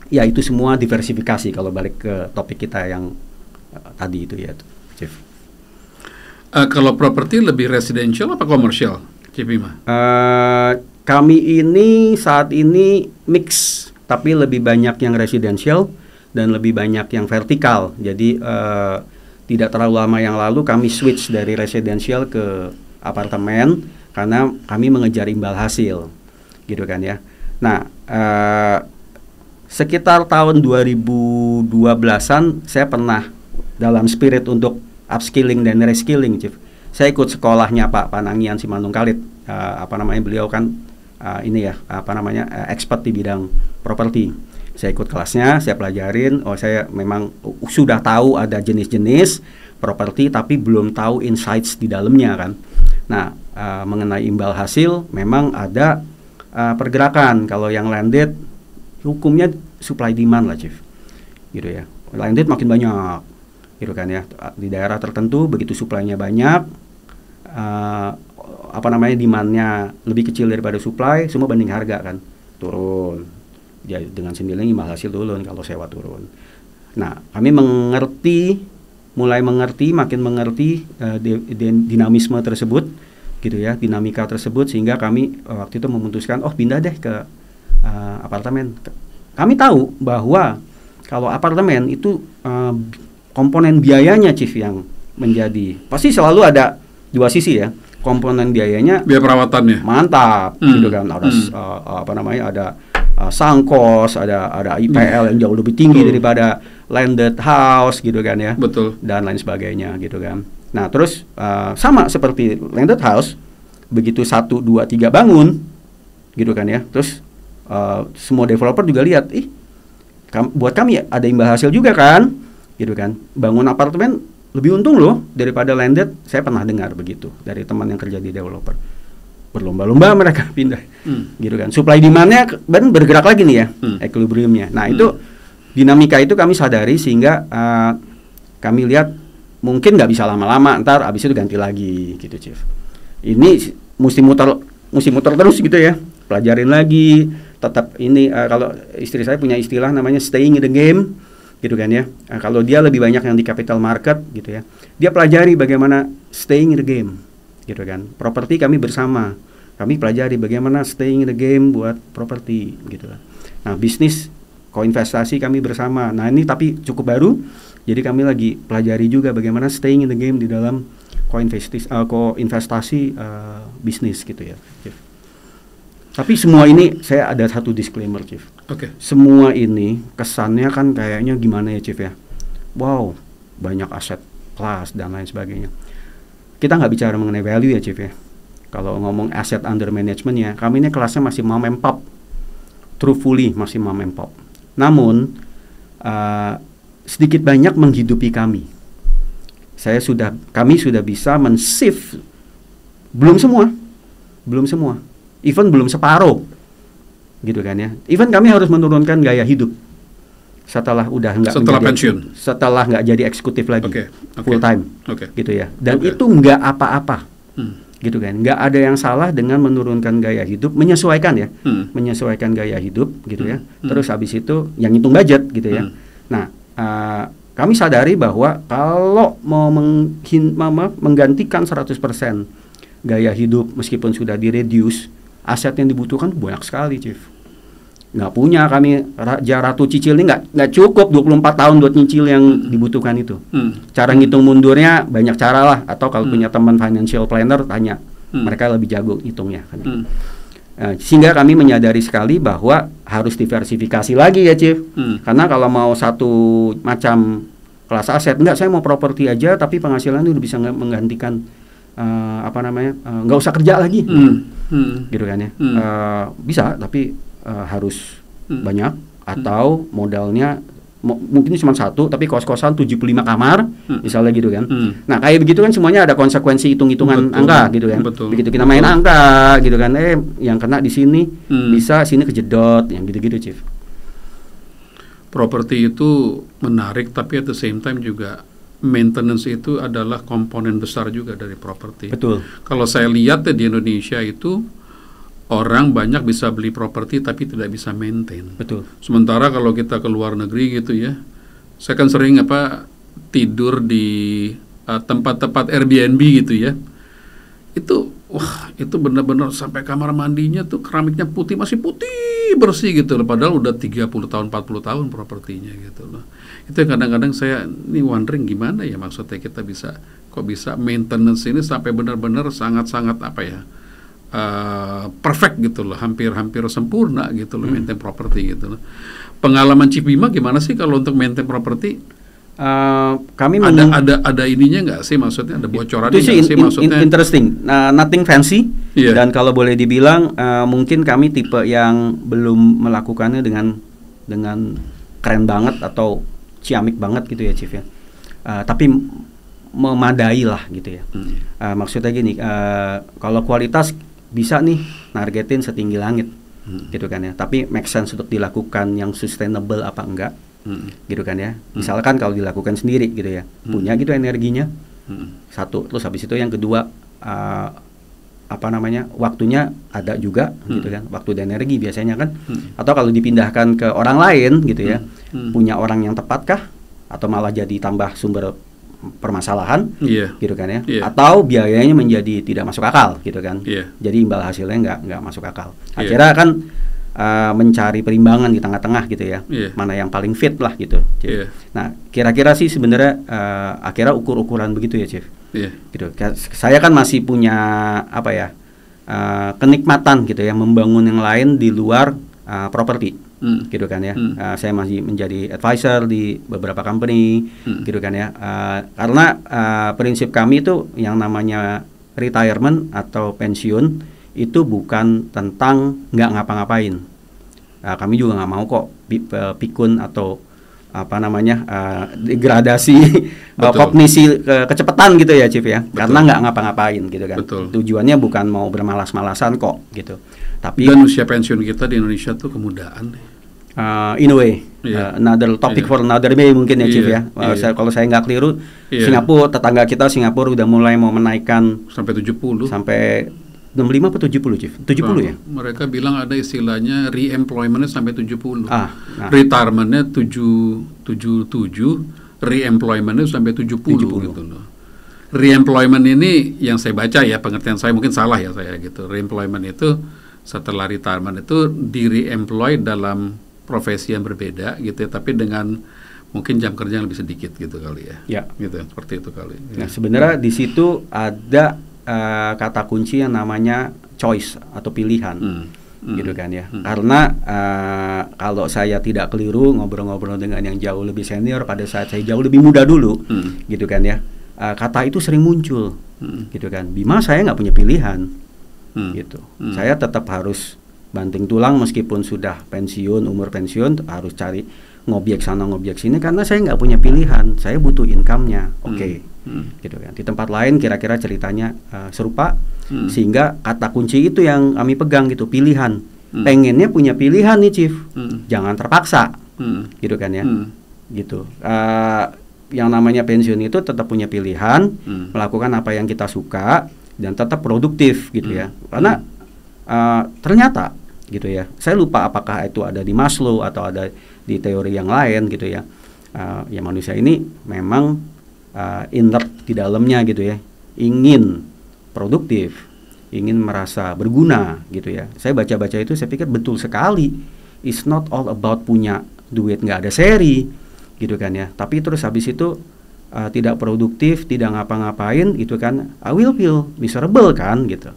ya itu semua diversifikasi kalau balik ke topik kita yang tadi itu ya, Chief. Kalau properti lebih residential apa komersial, Chief Bima? Kami ini saat ini mix, tapi lebih banyak yang residential dan lebih banyak yang vertikal. Jadi tidak terlalu lama yang lalu kami switch dari residential ke apartemen karena kami mengejar imbal hasil, gitu kan ya. Nah, sekitar tahun 2012-an saya pernah dalam spirit untuk upskilling dan reskilling, Chief. Saya ikut sekolahnya Pak Panangian Simanungkalit. Beliau kan expert di bidang properti. Saya ikut kelasnya, saya pelajarin. Saya memang sudah tahu ada jenis-jenis properti, tapi belum tahu insights di dalamnya kan. Nah, mengenai imbal hasil, memang ada pergerakan. Kalau yang landed, hukumnya supply demand lah, Chief. Gitu ya. Landed makin banyak, gitu kan ya. Di daerah tertentu begitu supply-nya banyak, demand-nya lebih kecil daripada supply, semua banding harga kan, turun. Jadi dengan sendirinya imbal hasil turun kalau sewa turun. Nah, kami mulai makin mengerti dinamisme tersebut, gitu ya, dinamika tersebut, sehingga kami waktu itu memutuskan, pindah deh ke apartemen. Kami tahu bahwa kalau apartemen itu komponen biayanya, Chief, yang pasti selalu ada dua sisi ya. Komponen biayanya, biaya perawatannya mantap, gitu kan. Ada sangkos, ada IPL yang jauh lebih tinggi daripada landed house, gitu kan ya. Betul. Dan lain sebagainya, gitu kan. Nah, terus sama seperti landed house, begitu 1, 2, 3 bangun, gitu kan ya. Terus semua developer juga lihat, buat kami ada imbal hasil juga kan, gitu kan. Bangun apartemen lebih untung loh daripada landed. Saya pernah dengar begitu dari teman yang kerja di developer. Berlomba-lomba mereka pindah, gitu kan. Supply demand-nya bergerak lagi nih ya, equilibrium-nya. Nah, itu dinamika itu kami sadari, sehingga kami lihat mungkin nggak bisa lama-lama, ntar abis itu ganti lagi, gitu, Chief. Ini mesti muter terus gitu ya, pelajarin lagi. Tetap kalau istri saya punya istilah namanya staying in the game, gitu kan ya. Kalau dia lebih banyak yang di capital market, gitu ya, dia pelajari bagaimana staying in the game, gitu kan. Properti kami bersama, kami pelajari bagaimana staying in the game buat properti, gitu kan. Nah, bisnis koinvestasi kami bersama. Nah, ini tapi cukup baru, jadi kami lagi pelajari juga bagaimana staying in the game di dalam koinvestasi bisnis, gitu ya, Chief. Tapi semua ini saya ada satu disclaimer, Chief. Oke. Semua ini kesannya kan kayaknya gimana ya, Chief ya? Wow, banyak aset kelas dan lain sebagainya. Kita nggak bicara mengenai value ya, Chief ya. Kalau ngomong asset under management ya, kami ini kelasnya masih mom and pop. Truthfully masih mom and pop. Namun sedikit banyak menghidupi kami. Kami sudah bisa men-shift, belum semua. Even belum separuh, gitu kan ya. Even kami harus menurunkan gaya hidup setelah pensiun, setelah nggak jadi eksekutif lagi, full time, gitu ya. Dan itu nggak apa-apa, gitu kan. Nggak ada yang salah dengan menurunkan gaya hidup, menyesuaikan menyesuaikan gaya hidup, gitu ya. Terus habis itu yang hitung budget, gitu ya. Nah, kami sadari bahwa kalau mau menggantikan 100% gaya hidup meskipun sudah direduce, aset yang dibutuhkan banyak sekali, Chief. Nggak punya kami Ratu cicil ini nggak cukup 24 tahun buat nyicil yang dibutuhkan itu. Cara ngitung mundurnya banyak cara lah, atau kalau punya teman financial planner tanya, mereka lebih jago hitungnya kan. Sehingga kami menyadari sekali bahwa harus diversifikasi lagi ya, Chief. Karena kalau mau satu macam kelas aset, saya mau properti aja tapi penghasilan itu bisa menggantikan nggak usah kerja lagi, gitu kan ya. Bisa, tapi harus banyak, atau modalnya mungkin cuma satu tapi kos-kosan 75 kamar, misalnya gitu kan. Nah, kayak begitu kan semuanya ada konsekuensi hitung-hitungan angka, gitu kan. Begitu kita main angka, gitu kan, yang kena di sini bisa sini kejedot, yang gitu-gitu, Chief. Properti itu menarik, tapi at the same time juga maintenance itu adalah komponen besar juga dari properti. Betul. Kalau saya lihat di Indonesia itu orang banyak bisa beli properti tapi tidak bisa maintain. Betul. Sementara kalau kita ke luar negeri gitu ya, saya kan sering tidur di tempat-tempat Airbnb gitu ya. Itu benar-benar sampai kamar mandinya tuh keramiknya putih, masih putih bersih gitu loh, padahal udah 30 tahun 40 tahun propertinya gitu loh. Itu kadang-kadang saya wondering gimana ya maksudnya kita bisa maintenance ini sampai benar-benar sangat-sangat perfect gitu loh, hampir sempurna gitu loh, maintain properti gitu loh. Pengalaman Chief Bima gimana sih kalau untuk maintain properti? Kami ada ininya nggak sih, maksudnya ada bocoran itu sih maksudnya interesting. Nothing fancy. Iya. Dan kalau boleh dibilang mungkin kami tipe yang belum melakukannya dengan keren banget atau ciamik banget gitu ya Chief ya. Tapi memadai lah gitu ya. Maksudnya gini, kalau kualitas bisa nih nargetin setinggi langit gitu kan ya. Tapi make sense untuk dilakukan yang sustainable apa enggak? Gitu kan ya. Misalkan kalau dilakukan sendiri gitu ya, punya gitu energinya. Satu, terus habis itu yang kedua waktunya ada juga gitu kan, waktu dan energi biasanya kan. Atau kalau dipindahkan ke orang lain gitu ya, punya orang yang tepatkah atau malah jadi tambah sumber permasalahan gitu kan ya. Atau biayanya menjadi tidak masuk akal gitu kan. Jadi imbal hasilnya nggak masuk akal. Akhirnya kan mencari perimbangan di tengah-tengah gitu ya, mana yang paling fit lah gitu. Nah, kira-kira sih sebenarnya akhirnya ukur-ukuran begitu ya, Chief. Gitu. Saya kan masih punya kenikmatan gitu ya, membangun yang lain di luar properti, gitu kan ya. Saya masih menjadi advisor di beberapa company, gitu kan ya. Karena prinsip kami itu yang namanya retirement atau pensiun itu bukan tentang nggak ngapa-ngapain. Kami juga nggak mau kok pikun atau degradasi kognisi kecepatan gitu ya Chief ya. Karena nggak ngapa-ngapain gitu kan. Tujuannya bukan mau bermalas-malasan kok gitu. Tapi dan usia pensiun kita di Indonesia tuh kemudaan. In a way, another topic for another day mungkin ya Chief ya. Kalau saya nggak keliru, Singapura, tetangga kita Singapura udah mulai mau menaikkan sampai 70. Sampai 65 atau 70 Chief? 70 ya? Mereka bilang ada istilahnya re-employment-nya sampai 70. Retirement-nya 77, re-employment-nya sampai 70 gitu loh. Re-employment ini yang saya baca ya, pengertian saya mungkin salah ya saya gitu. Re-employment itu setelah retirement itu di re-employ dalam profesi yang berbeda gitu ya, tapi dengan mungkin jam kerja yang lebih sedikit gitu kali ya. Gitu, seperti itu kali. Nah, sebenarnya di situ ada kata kunci yang namanya choice atau pilihan, gitu kan ya. Karena kalau saya tidak keliru ngobrol-ngobrol dengan yang jauh lebih senior pada saat saya jauh lebih muda dulu, gitu kan ya. Kata itu sering muncul, gitu kan. Bima, saya nggak punya pilihan, gitu. Saya tetap harus banting tulang meskipun sudah pensiun, umur pensiun, harus cari ngobyek sana ngobyek sini karena saya nggak punya pilihan. Saya butuh income-nya, gitu kan. Di tempat lain kira-kira ceritanya serupa, sehingga kata kunci itu yang kami pegang gitu, pilihan. Pengennya punya pilihan nih Chief, jangan terpaksa, gitu kan ya. Gitu. Yang namanya pensiun itu tetap punya pilihan, melakukan apa yang kita suka dan tetap produktif gitu ya. Karena ternyata gitu ya, saya lupa apakah itu ada di Maslow atau ada di teori yang lain gitu ya. Ya manusia ini memang inert di dalamnya gitu ya, ingin produktif, ingin merasa berguna gitu ya. Saya baca-baca itu saya pikir betul sekali. It's not all about punya duit nggak ada seri gitu kan ya. Tapi terus habis itu tidak produktif, tidak ngapa-ngapain gitu kan, I will feel miserable kan gitu.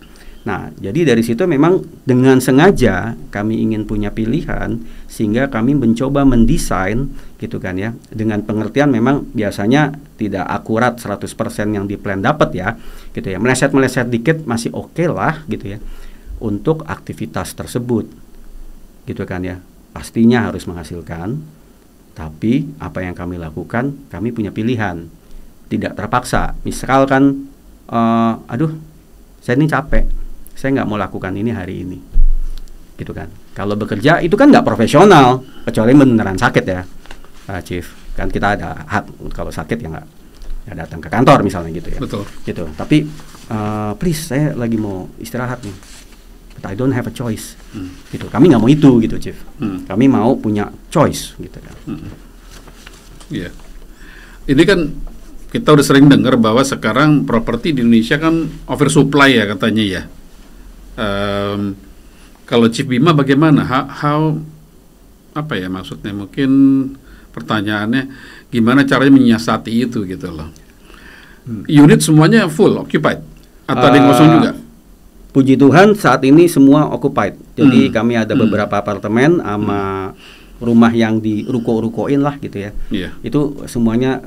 Nah, jadi dari situ memang dengan sengaja kami ingin punya pilihan sehingga kami mencoba mendesain gitu kan ya, dengan pengertian memang biasanya tidak akurat 100% yang di plan dapat ya gitu ya, meleset-meleset dikit masih oke lah gitu ya untuk aktivitas tersebut gitu kan ya. Pastinya harus menghasilkan, tapi apa yang kami lakukan kami punya pilihan, tidak terpaksa. Misalkan aduh saya ini capek, saya nggak mau lakukan ini hari ini, gitu kan. Kalau bekerja itu kan nggak profesional, kecuali beneran sakit ya, Chief. Kan kita ada hak kalau sakit ya nggak datang ke kantor misalnya gitu ya. Betul. Gitu. Tapi please saya lagi mau istirahat nih, but I don't have a choice. Gitu. Kami nggak mau itu gitu, Chief. Kami mau punya choice gitu kan. Iya. Ini kan kita udah sering dengar bahwa sekarang properti di Indonesia kan oversupply ya katanya ya. Kalau Chief Bima bagaimana? How apa ya maksudnya? Mungkin pertanyaannya gimana caranya menyiasati itu gitu loh. Unit semuanya full occupied atau ada yang kosong juga? Puji Tuhan saat ini semua occupied. Jadi kami ada beberapa apartemen sama rumah yang di ruko-rukoin lah gitu ya. Iya. Itu semuanya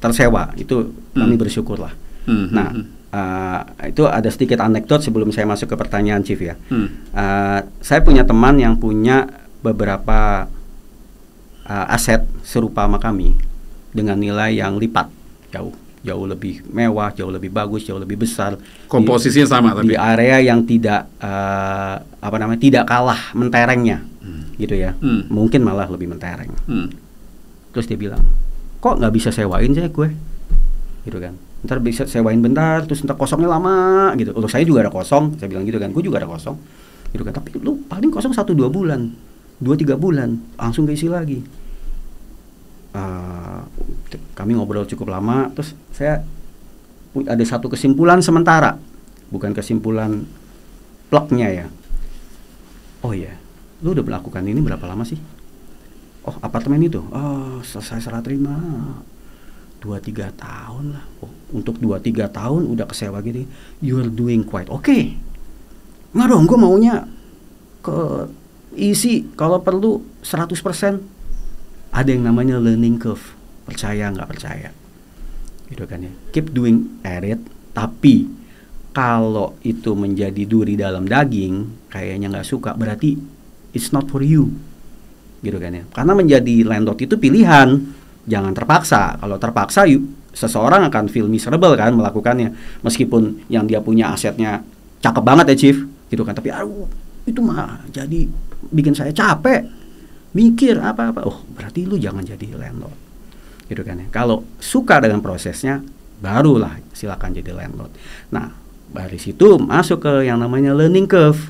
tersewa. Itu kami bersyukur lah. Nah, itu ada sedikit anekdot sebelum saya masuk ke pertanyaan Chief ya. Saya punya teman yang punya beberapa aset serupa sama kami dengan nilai yang lipat jauh lebih mewah, jauh lebih bagus, jauh lebih besar. Komposisinya sama tapi di area yang tidak tidak kalah menterengnya, gitu ya. Mungkin malah lebih mentereng. Terus dia bilang, kok nggak bisa sewain saya gue, gitu kan? Ntar bisa sewain bentar, terus ntar kosongnya lama, gitu. Loh, saya juga ada kosong, saya bilang gitu kan, gue juga ada kosong, gitu kan. Tapi lu paling kosong 1-2 bulan, 2-3 bulan, langsung keisi lagi. Kami ngobrol cukup lama, terus saya ada satu kesimpulan sementara, bukan kesimpulan plugnya ya. Oh iya, lu udah melakukan ini berapa lama sih? Oh, apartemen itu, selesai serah terima 2-3 tahun lah. Oh, untuk 2-3 tahun udah kesewa gitu. You're doing quite okay. Nggak dong, gue maunya ke isi kalau perlu 100%. Ada yang namanya learning curve, percaya nggak percaya, gitu kan ya. Keep doing at it, tapi kalau itu menjadi duri dalam daging, kayaknya nggak suka, berarti it's not for you, gitu kan ya. Karena menjadi landlord itu pilihan, jangan terpaksa. Kalau terpaksa, seseorang akan feel miserable kan melakukannya, meskipun yang dia punya asetnya cakep banget ya Chief, gitu kan. Tapi itu mah jadi bikin saya capek. Mikir apa-apa, berarti lu jangan jadi landlord, gitu kan ya. Kalau suka dengan prosesnya, barulah silakan jadi landlord. Nah, dari situ masuk ke yang namanya learning curve,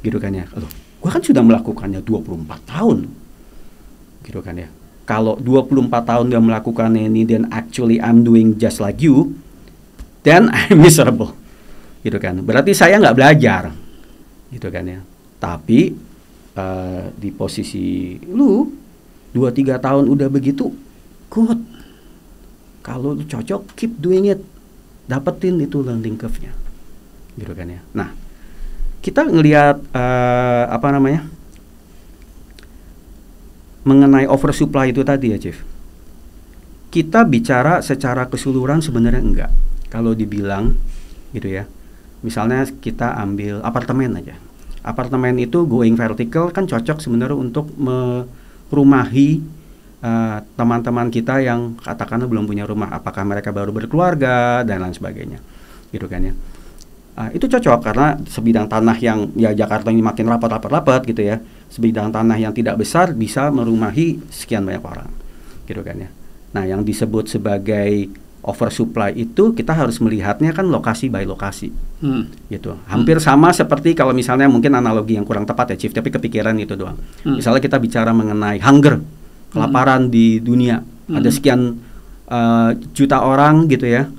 gitu kan ya. Loh, gua kan sudah melakukannya 24 tahun, gitu kan ya. Kalau 24 tahun dia melakukan ini, then actually I'm doing just like you, then I'm miserable, gitu kan. Berarti saya nggak belajar, gitu kan ya. Tapi di posisi lu 2-3 tahun udah begitu, good. Kalau lu cocok, keep doing it, dapetin itu learning curve-nya, gitu kan ya. Nah, kita ngelihat mengenai oversupply itu tadi ya Chief. Kita bicara secara keseluruhan sebenarnya enggak. Kalau dibilang gitu ya, misalnya kita ambil apartemen aja. Apartemen itu going vertical kan cocok sebenarnya untuk merumahi teman-teman kita yang katakanlah belum punya rumah, apakah mereka baru berkeluarga dan lain sebagainya, gitu kan ya. Itu cocok karena sebidang tanah yang ya Jakarta ini makin rapat gitu ya, sebidang tanah yang tidak besar bisa merumahi sekian banyak orang, gitu kan ya. Nah, yang disebut sebagai oversupply itu kita harus melihatnya kan lokasi by lokasi, gitu. Hampir sama seperti kalau misalnya mungkin analogi yang kurang tepat ya Chief, tapi kepikiran itu doang. Misalnya kita bicara mengenai hunger, kelaparan di dunia, ada sekian juta orang gitu ya,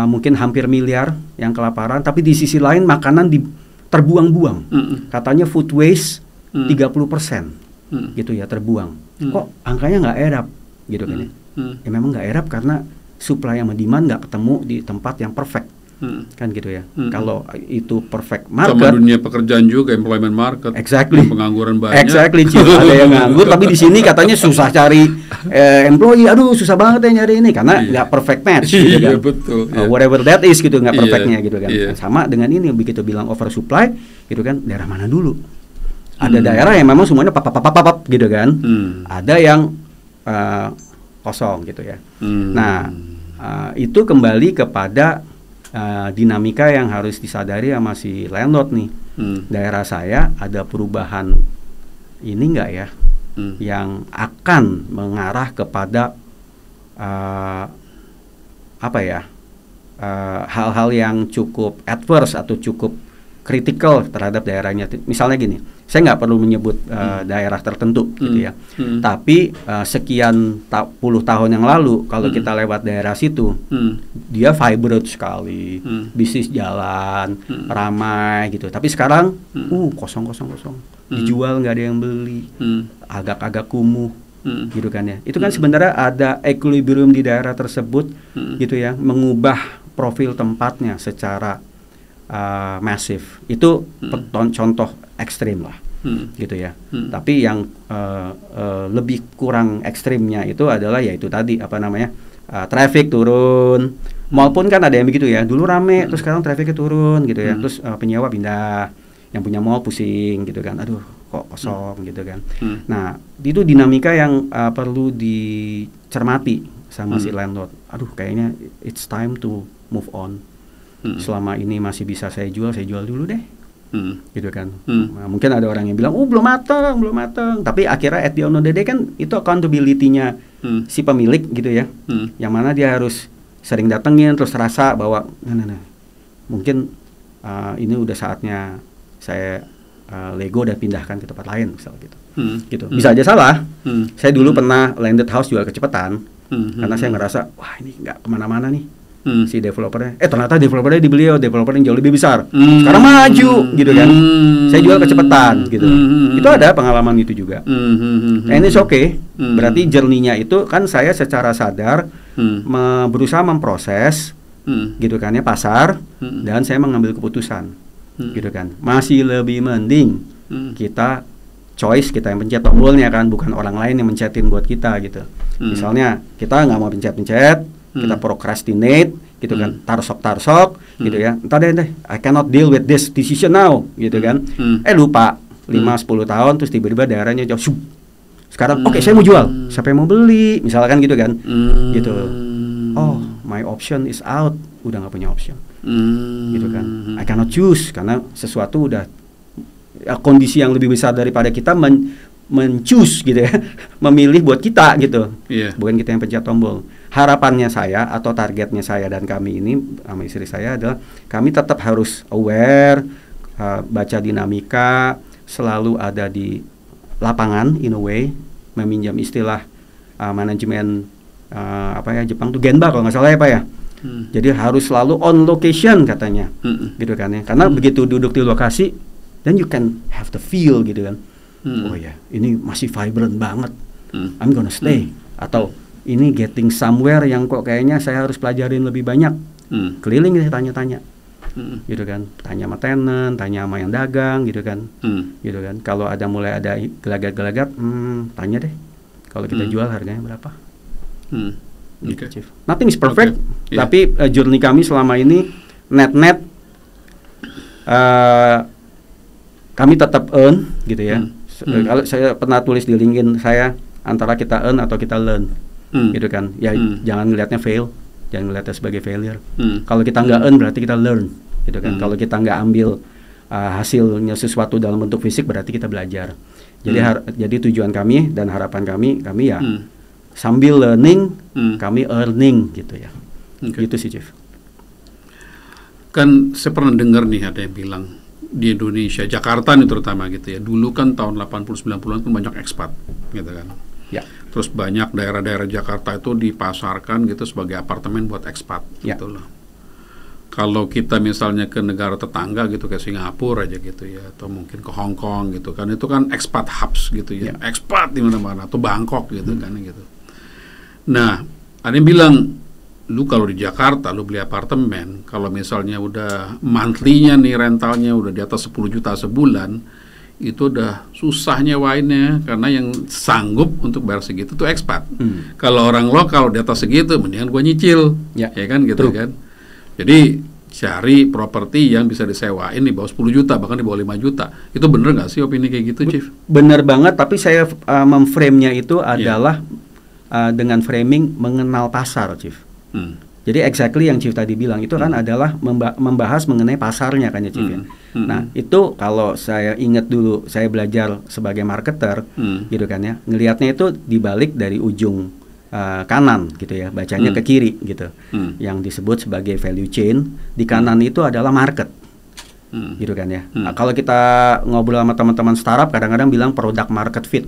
mungkin hampir miliar yang kelaparan, tapi di sisi lain makanan terbuang-buang. Katanya food waste 30% gitu ya terbuang. Kok angkanya nggak erap, gitu kan ya? Ya memang nggak erap karena supply sama demand nggak ketemu di tempat yang perfect, kan gitu ya. Kalau itu perfect market, sama dunia pekerjaan juga, employment market, exactly, pengangguran banyak, exactly, ada yang nganggur, tapi di sini katanya susah cari employee, susah banget ya nyari ini karena nggak perfect match, gitu kan. Betul. Whatever that is gitu, nggak perfectnya gitu kan. Sama dengan ini begitu bilang oversupply, gitu kan. Daerah mana dulu? Ada daerah yang memang semuanya papap gitu kan. Ada yang kosong gitu ya. Nah, itu kembali kepada dinamika yang harus disadari sama si landlord nih. Daerah saya ada perubahan ini enggak ya, yang akan mengarah kepada hal-hal yang cukup adverse atau cukup kritikal terhadap daerahnya. Misalnya gini, saya nggak perlu menyebut daerah tertentu gitu ya. Tapi sekian puluh tahun yang lalu kalau kita lewat daerah situ, dia vibrant sekali, bisnis jalan, ramai gitu. Tapi sekarang kosong, dijual nggak ada yang beli, agak-agak kumuh, gitu kan ya. Itu kan sebenarnya ada equilibrium di daerah tersebut, gitu ya, mengubah profil tempatnya secara masif. Itu contoh ekstrim lah, gitu ya. Tapi yang lebih kurang ekstrimnya itu adalah yaitu tadi apa namanya, traffic turun. Mall pun kan ada yang begitu ya, dulu rame terus sekarang trafficnya turun gitu ya, terus penyewa pindah, yang punya mall pusing gitu kan, aduh kok kosong gitu kan. Nah itu dinamika yang perlu dicermati sama si landlord. Aduh kayaknya it's time to move on. Selama ini masih bisa saya jual dulu deh. Gitu kan. Nah, mungkin ada orang yang bilang, belum matang. Tapi akhirnya at the end of the day kan itu accountability-nya si pemilik gitu ya. Yang mana dia harus sering datengin terus rasa bahwa nah. Mungkin ini udah saatnya saya lego dan pindahkan ke tempat lain misal gitu. Gitu. Bisa aja salah. Saya dulu pernah landed house jual kecepatan karena saya ngerasa wah ini nggak kemana-mana nih. Si developernya, ternyata developernya dibeli developer yang jauh lebih besar. Sekarang maju gitu kan. Saya jual kecepatan gitu. Itu ada pengalaman itu juga. And it's okay. Berarti journey-nya itu kan saya secara sadar berusaha memproses gitu kan ya pasar dan saya mengambil keputusan gitu kan. Masih lebih mending kita choice, kita yang pencet tombolnya kan, bukan orang lain yang mencetin buat kita gitu. Misalnya kita nggak mau pencet-pencet, kita procrastinate gitu kan, tarsok gitu ya, entar deh I cannot deal with this decision now gitu kan. Lupa 5-10 tahun terus tiba-tiba daerahnya jauh sekarang oke, saya mau jual, siapa yang mau beli misalkan gitu kan. Gitu, my option is out, udah nggak punya option gitu kan. I cannot choose karena sesuatu udah kondisi yang lebih besar daripada kita men-choose gitu ya, memilih buat kita gitu, bukan kita yang pencet tombol. Harapannya saya atau targetnya saya dan kami ini sama istri saya adalah kami tetap harus aware, baca dinamika, selalu ada di lapangan in a way, meminjam istilah manajemen Jepang tuh genba kalau nggak salah ya Pak ya. Jadi harus selalu on location katanya, gitu kan ya. Karena begitu duduk di lokasi, then you can have the feel gitu kan. Oh ya, ini masih vibrant banget. I'm gonna stay. Atau ini getting somewhere yang kok kayaknya saya harus pelajarin lebih banyak. Keliling saya tanya-tanya. Gitu kan. Tanya sama tenant, tanya sama yang dagang gitu kan. Gitu kan. Kalau mulai ada gelagat-gelagat, tanya deh. Kalau kita jual harganya berapa? Gitu, nothing is perfect. Tapi journey kami selama ini net kami tetap earn gitu ya. Kalau saya pernah tulis di LinkedIn saya, antara kita earn atau kita learn gitu kan ya. Jangan ngelihatnya fail, jangan ngelihatnya sebagai failure. Kalau kita nggak earn berarti kita learn gitu kan. Kalau kita nggak ambil hasilnya sesuatu dalam bentuk fisik berarti kita belajar. Jadi tujuan kami dan harapan kami ya sambil learning kami earning gitu ya. Gitu sih Chief. Kan saya pernah dengar nih ada yang bilang di Indonesia, Jakarta nih terutama gitu ya, dulu kan tahun 80-90an kan banyak ekspat gitu kan. Terus banyak daerah-daerah Jakarta itu dipasarkan gitu sebagai apartemen buat ekspat gitu loh. Kalau kita misalnya ke negara tetangga gitu kayak Singapura aja gitu ya, atau mungkin ke Hong Kong gitu kan, itu kan expat hubs gitu ya, expat di mana-mana, atau Bangkok gitu kan gitu. Nah, ada yang bilang, lu kalau di Jakarta lu beli apartemen, kalau misalnya udah monthly-nya nih rentalnya udah di atas 10 juta sebulan, itu udah susah nyewainnya karena yang sanggup untuk bayar segitu tuh expat. Kalau orang lokal di atas segitu mendingan gua nyicil, ya kan gitu. Kan. Jadi cari properti yang bisa disewain di bawah 10 juta, bahkan di bawah 5 juta. Itu bener nggak sih opini kayak gitu, Chief? Bener banget, tapi saya memframe-nya itu adalah dengan framing mengenal pasar, Chief. Jadi exactly yang Chief tadi bilang itu kan adalah membahas mengenai pasarnya kan ya Chief ya. Nah itu kalau saya ingat dulu saya belajar sebagai marketer gitu kan ya, ngelihatnya itu dibalik dari ujung kanan gitu ya, bacanya ke kiri gitu, yang disebut sebagai value chain. Di kanan itu adalah market gitu kan ya. Nah, kalau kita ngobrol sama teman-teman startup kadang-kadang bilang product market fit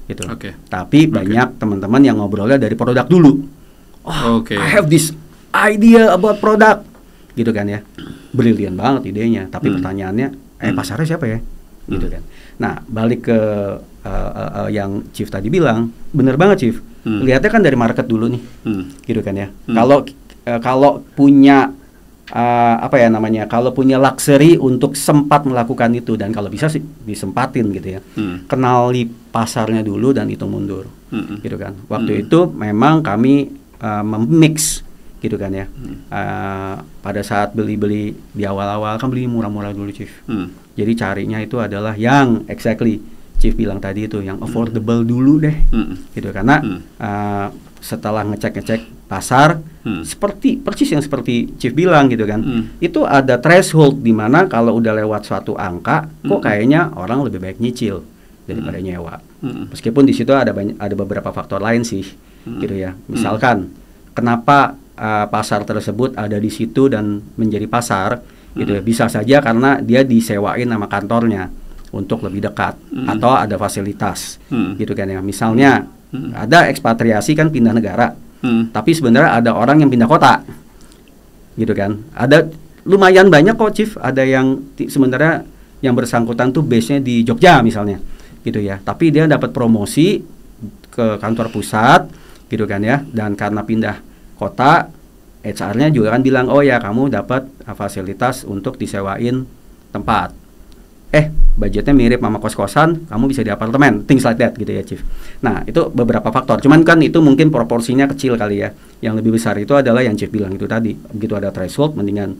gitu. Tapi banyak teman-teman yang ngobrolnya dari produk dulu. I have this idea about product gitu kan ya, brilian banget idenya, tapi pertanyaannya pasarnya siapa ya gitu kan. Nah balik ke yang Chief tadi bilang, bener banget Chief, lihatnya kan dari market dulu nih gitu kan ya. Kalau punya apa ya namanya, kalau punya luxury untuk sempat melakukan itu, dan kalau bisa sih disempatin gitu ya. Kenali pasarnya dulu dan itu mundur. Gitu kan. Waktu itu memang kami memix gitu kan ya. Pada saat beli di awal-awal kan beli murah-murah dulu, Chief. Jadi carinya itu adalah yang exactly Chief bilang tadi itu, yang affordable dulu deh. Gitu, karena setelah ngecek pasar, persis yang seperti Chief bilang gitu kan, itu ada threshold di mana kalau udah lewat suatu angka, kok kayaknya orang lebih baik nyicil daripada nyewa. Meskipun di situ ada beberapa faktor lain sih, gitu ya. Misalkan kenapa pasar tersebut ada di situ dan menjadi pasar, gitu ya. Bisa saja karena dia disewain sama kantornya untuk lebih dekat, atau ada fasilitas, gitu kan ya. Misalnya ada ekspatriasi kan, pindah negara. Tapi sebenarnya ada orang yang pindah kota, gitu kan. Ada lumayan banyak kok, Chief. Ada yang sebenarnya yang bersangkutan tuh base-nya di Jogja misalnya, gitu ya. Tapi dia dapat promosi ke kantor pusat, gitu kan ya. Dan karena pindah kota, HR-nya juga kan bilang, oh ya kamu dapat fasilitas untuk disewain tempat. Budgetnya mirip sama kos-kosan, kamu bisa di apartemen, things like that gitu ya, Chief. Nah, itu beberapa faktor. Cuman kan itu mungkin proporsinya kecil kali ya. Yang lebih besar itu adalah yang Chief bilang itu tadi. Begitu ada threshold, mendingan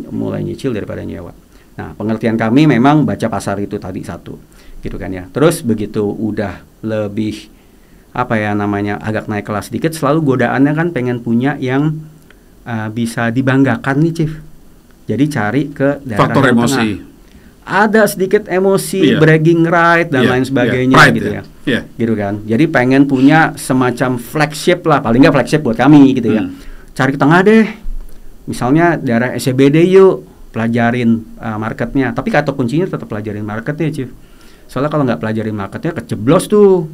mulai nyicil daripada nyewa. Nah, pengertian kami memang baca pasar itu tadi satu, gitu kan ya. Terus begitu udah lebih apa ya namanya, agak naik kelas sedikit, selalu godaannya kan pengen punya yang bisa dibanggakan nih, Chief. Jadi cari ke daerah faktor emosi. Tengah. Ada sedikit emosi, bragging right dan lain sebagainya, pride, gitu ya. Gitu kan. Jadi pengen punya semacam flagship lah, paling nggak flagship buat kami gitu ya. Cari ke tengah deh. Misalnya daerah SCBD yuk, pelajarin marketnya. Tapi kata kuncinya tetap pelajarin marketnya, Chief. Soalnya kalau nggak pelajarin marketnya, keceblos tuh.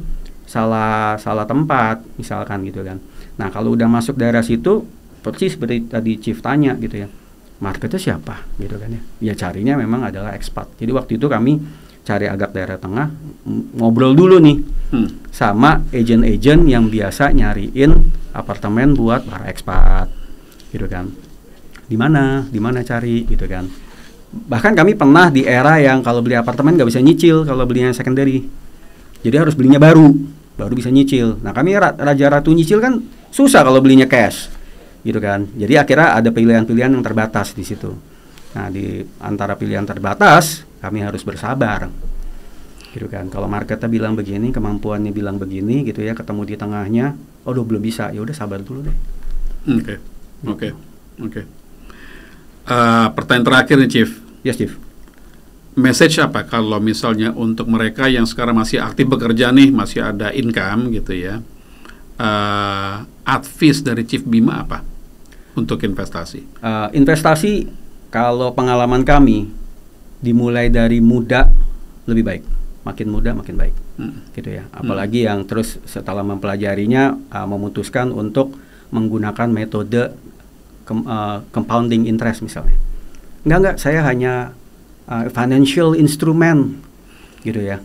Salah tempat misalkan gitu kan. Nah, kalau udah masuk daerah situ, persis seperti tadi Chief tanya gitu ya. Marketnya siapa gitu kan ya. Ya carinya memang adalah expat. Jadi waktu itu kami cari agak daerah tengah, ngobrol dulu nih sama agent-agent yang biasa nyariin apartemen buat para expat gitu kan. Di mana cari gitu kan. Bahkan kami pernah di era yang kalau beli apartemen nggak bisa nyicil kalau belinya secondary. Jadi harus belinya baru bisa nyicil. Nah, kami raja ratu nyicil kan susah kalau belinya cash. Gitu kan. Jadi akhirnya ada pilihan-pilihan yang terbatas di situ. Nah, di antara pilihan terbatas, kami harus bersabar. Gitu kan. Kalau marketnya bilang begini, kemampuannya bilang begini gitu ya, ketemu di tengahnya, belum bisa. Ya udah sabar dulu deh. Oke. Pertanyaan terakhir nih, Chief. Yes, Chief. Message apa kalau misalnya untuk mereka yang sekarang masih aktif bekerja nih, masih ada income gitu ya. Advice dari Chief Bima apa untuk investasi? Investasi kalau pengalaman kami dimulai dari muda lebih baik, makin muda makin baik, gitu ya. Apalagi yang terus setelah mempelajarinya memutuskan untuk menggunakan metode compounding interest misalnya. Enggak, saya hanya financial instrument, gitu ya.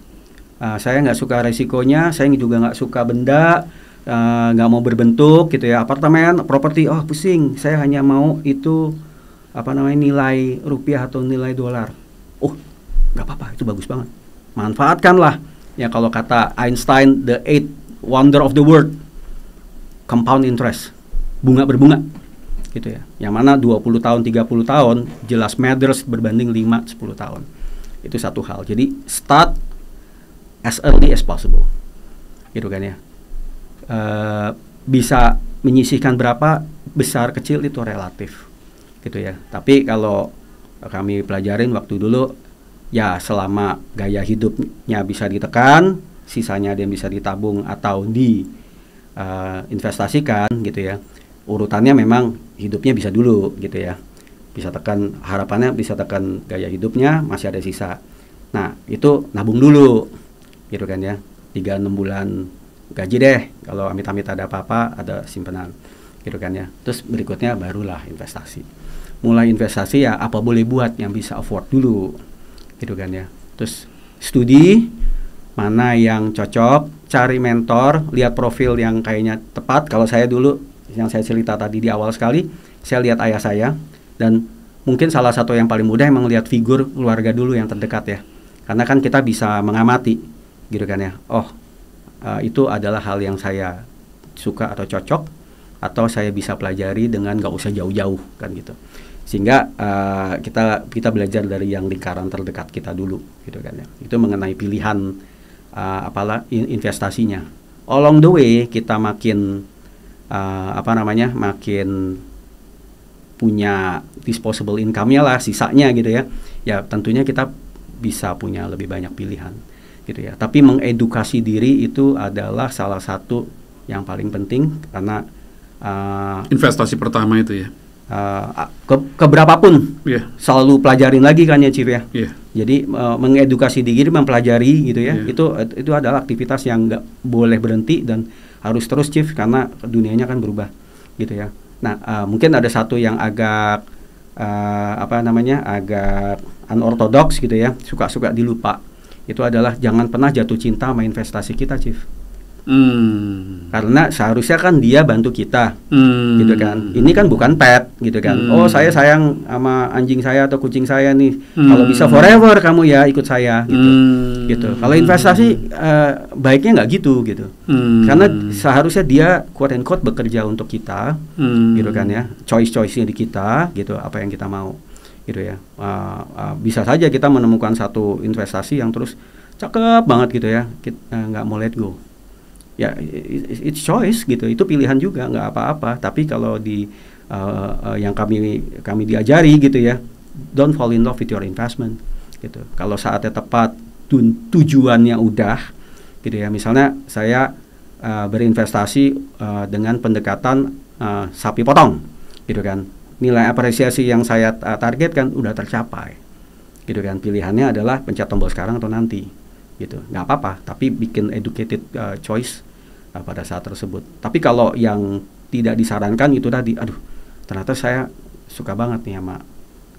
Saya nggak suka resikonya, saya juga nggak suka benda. Nggak mau berbentuk gitu ya, apartemen, properti, pusing, saya hanya mau itu nilai rupiah atau nilai dolar. Nggak apa-apa, itu bagus banget, manfaatkanlah ya. Kalau kata Einstein, the 8 wonder of the world, compound interest, bunga berbunga gitu ya, yang mana 20 tahun 30 tahun jelas matters berbanding 5-10 tahun. Itu satu hal. Jadi start as early as possible gitu kan ya. Bisa menyisihkan berapa besar kecil itu relatif gitu ya. Tapi kalau kami pelajarin waktu dulu ya, selama gaya hidupnya bisa ditekan, sisanya ada yang bisa ditabung atau investasikan gitu ya. Urutannya memang hidupnya bisa dulu gitu ya. Bisa tekan, harapannya bisa tekan gaya hidupnya, masih ada sisa. Nah, itu nabung dulu gitu kan ya. 3-6 bulan gaji deh, kalau amit-amit ada apa-apa ada simpanan gitu kan ya. Terus berikutnya barulah investasi. Mulai investasi ya apa boleh buat yang bisa afford dulu gitu kan ya. Terus studi mana yang cocok, cari mentor, lihat profil yang kayaknya tepat. Kalau saya dulu yang saya cerita tadi di awal sekali, saya lihat ayah saya Dan mungkin salah satu yang paling mudah emang lihat figur keluarga dulu yang terdekat ya. Karena kan kita bisa mengamati gitu kan ya. Itu adalah hal yang saya suka atau cocok, atau saya bisa pelajari dengan nggak usah jauh-jauh kan gitu. Sehingga kita belajar dari yang lingkaran terdekat kita dulu gitu kan ya. Itu mengenai pilihan investasinya. Along the way kita makin makin punya disposable income-nya lah, sisanya gitu ya. Ya tentunya kita bisa punya lebih banyak pilihan gitu ya. Tapi mengedukasi diri itu adalah salah satu yang paling penting, karena investasi pertama itu ya. Keberapapun selalu pelajarin lagi kan ya Chief ya. Jadi mengedukasi diri, mempelajari gitu ya. Itu adalah aktivitas yang nggak boleh berhenti dan harus terus Chief, karena dunianya kan berubah gitu ya. Nah mungkin ada satu yang agak agak unorthodox gitu ya, suka dilupa. Itu adalah jangan pernah jatuh cinta sama investasi kita Chief. Karena seharusnya kan dia bantu kita gitu kan. Ini kan bukan pet gitu kan. Oh saya sayang sama anjing saya atau kucing saya nih, kalau bisa forever kamu ya ikut saya gitu. Kalau investasi baiknya nggak gitu. Karena seharusnya dia quote and quote bekerja untuk kita gitu kan ya. Choice-nya di kita gitu, apa yang kita mau gitu ya. Bisa saja kita menemukan satu investasi yang terus cakep banget gitu ya, kita nggak mau let go. Ya, it's choice gitu, itu pilihan juga, nggak apa-apa. Tapi kalau di yang kami diajari gitu ya, don't fall in love with your investment gitu. Kalau saatnya tepat, tujuannya udah gitu ya. Misalnya saya berinvestasi dengan pendekatan sapi potong gitu kan. Nilai apresiasi yang saya targetkan udah tercapai gitu kan. Pilihannya adalah pencet tombol sekarang atau nanti gitu. Nggak apa-apa, tapi bikin educated choice pada saat tersebut. Tapi kalau yang tidak disarankan itu tadi, ternyata saya suka banget nih sama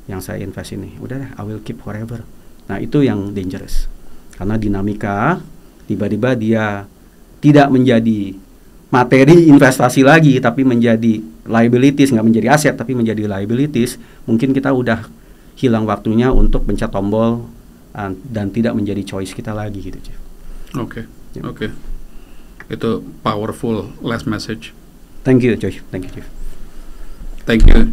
yang saya invest ini, udah deh, I will keep forever. Nah itu yang dangerous, karena dinamika tiba-tiba dia tidak menjadi materi investasi lagi, tapi menjadi liabilities, nggak menjadi aset tapi menjadi liabilities. Mungkin kita udah hilang waktunya untuk pencet tombol dan tidak menjadi choice kita lagi gitu Chief. Oke. Itu powerful last message. Thank you Chief. Thank you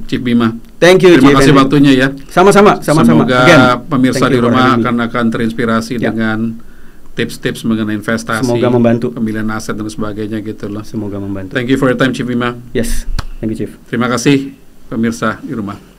Chief Bima. Thank you. Terima kasih waktunya ya. Sama-sama. Semoga pemirsa di rumah akan terinspirasi dengan tips-tips mengenai investasi. Semoga membantu. Pemilihan aset dan sebagainya gitu loh. Semoga membantu. Thank you for your time Chief Bima. Yes. Thank you Chief. Terima kasih pemirsa di rumah.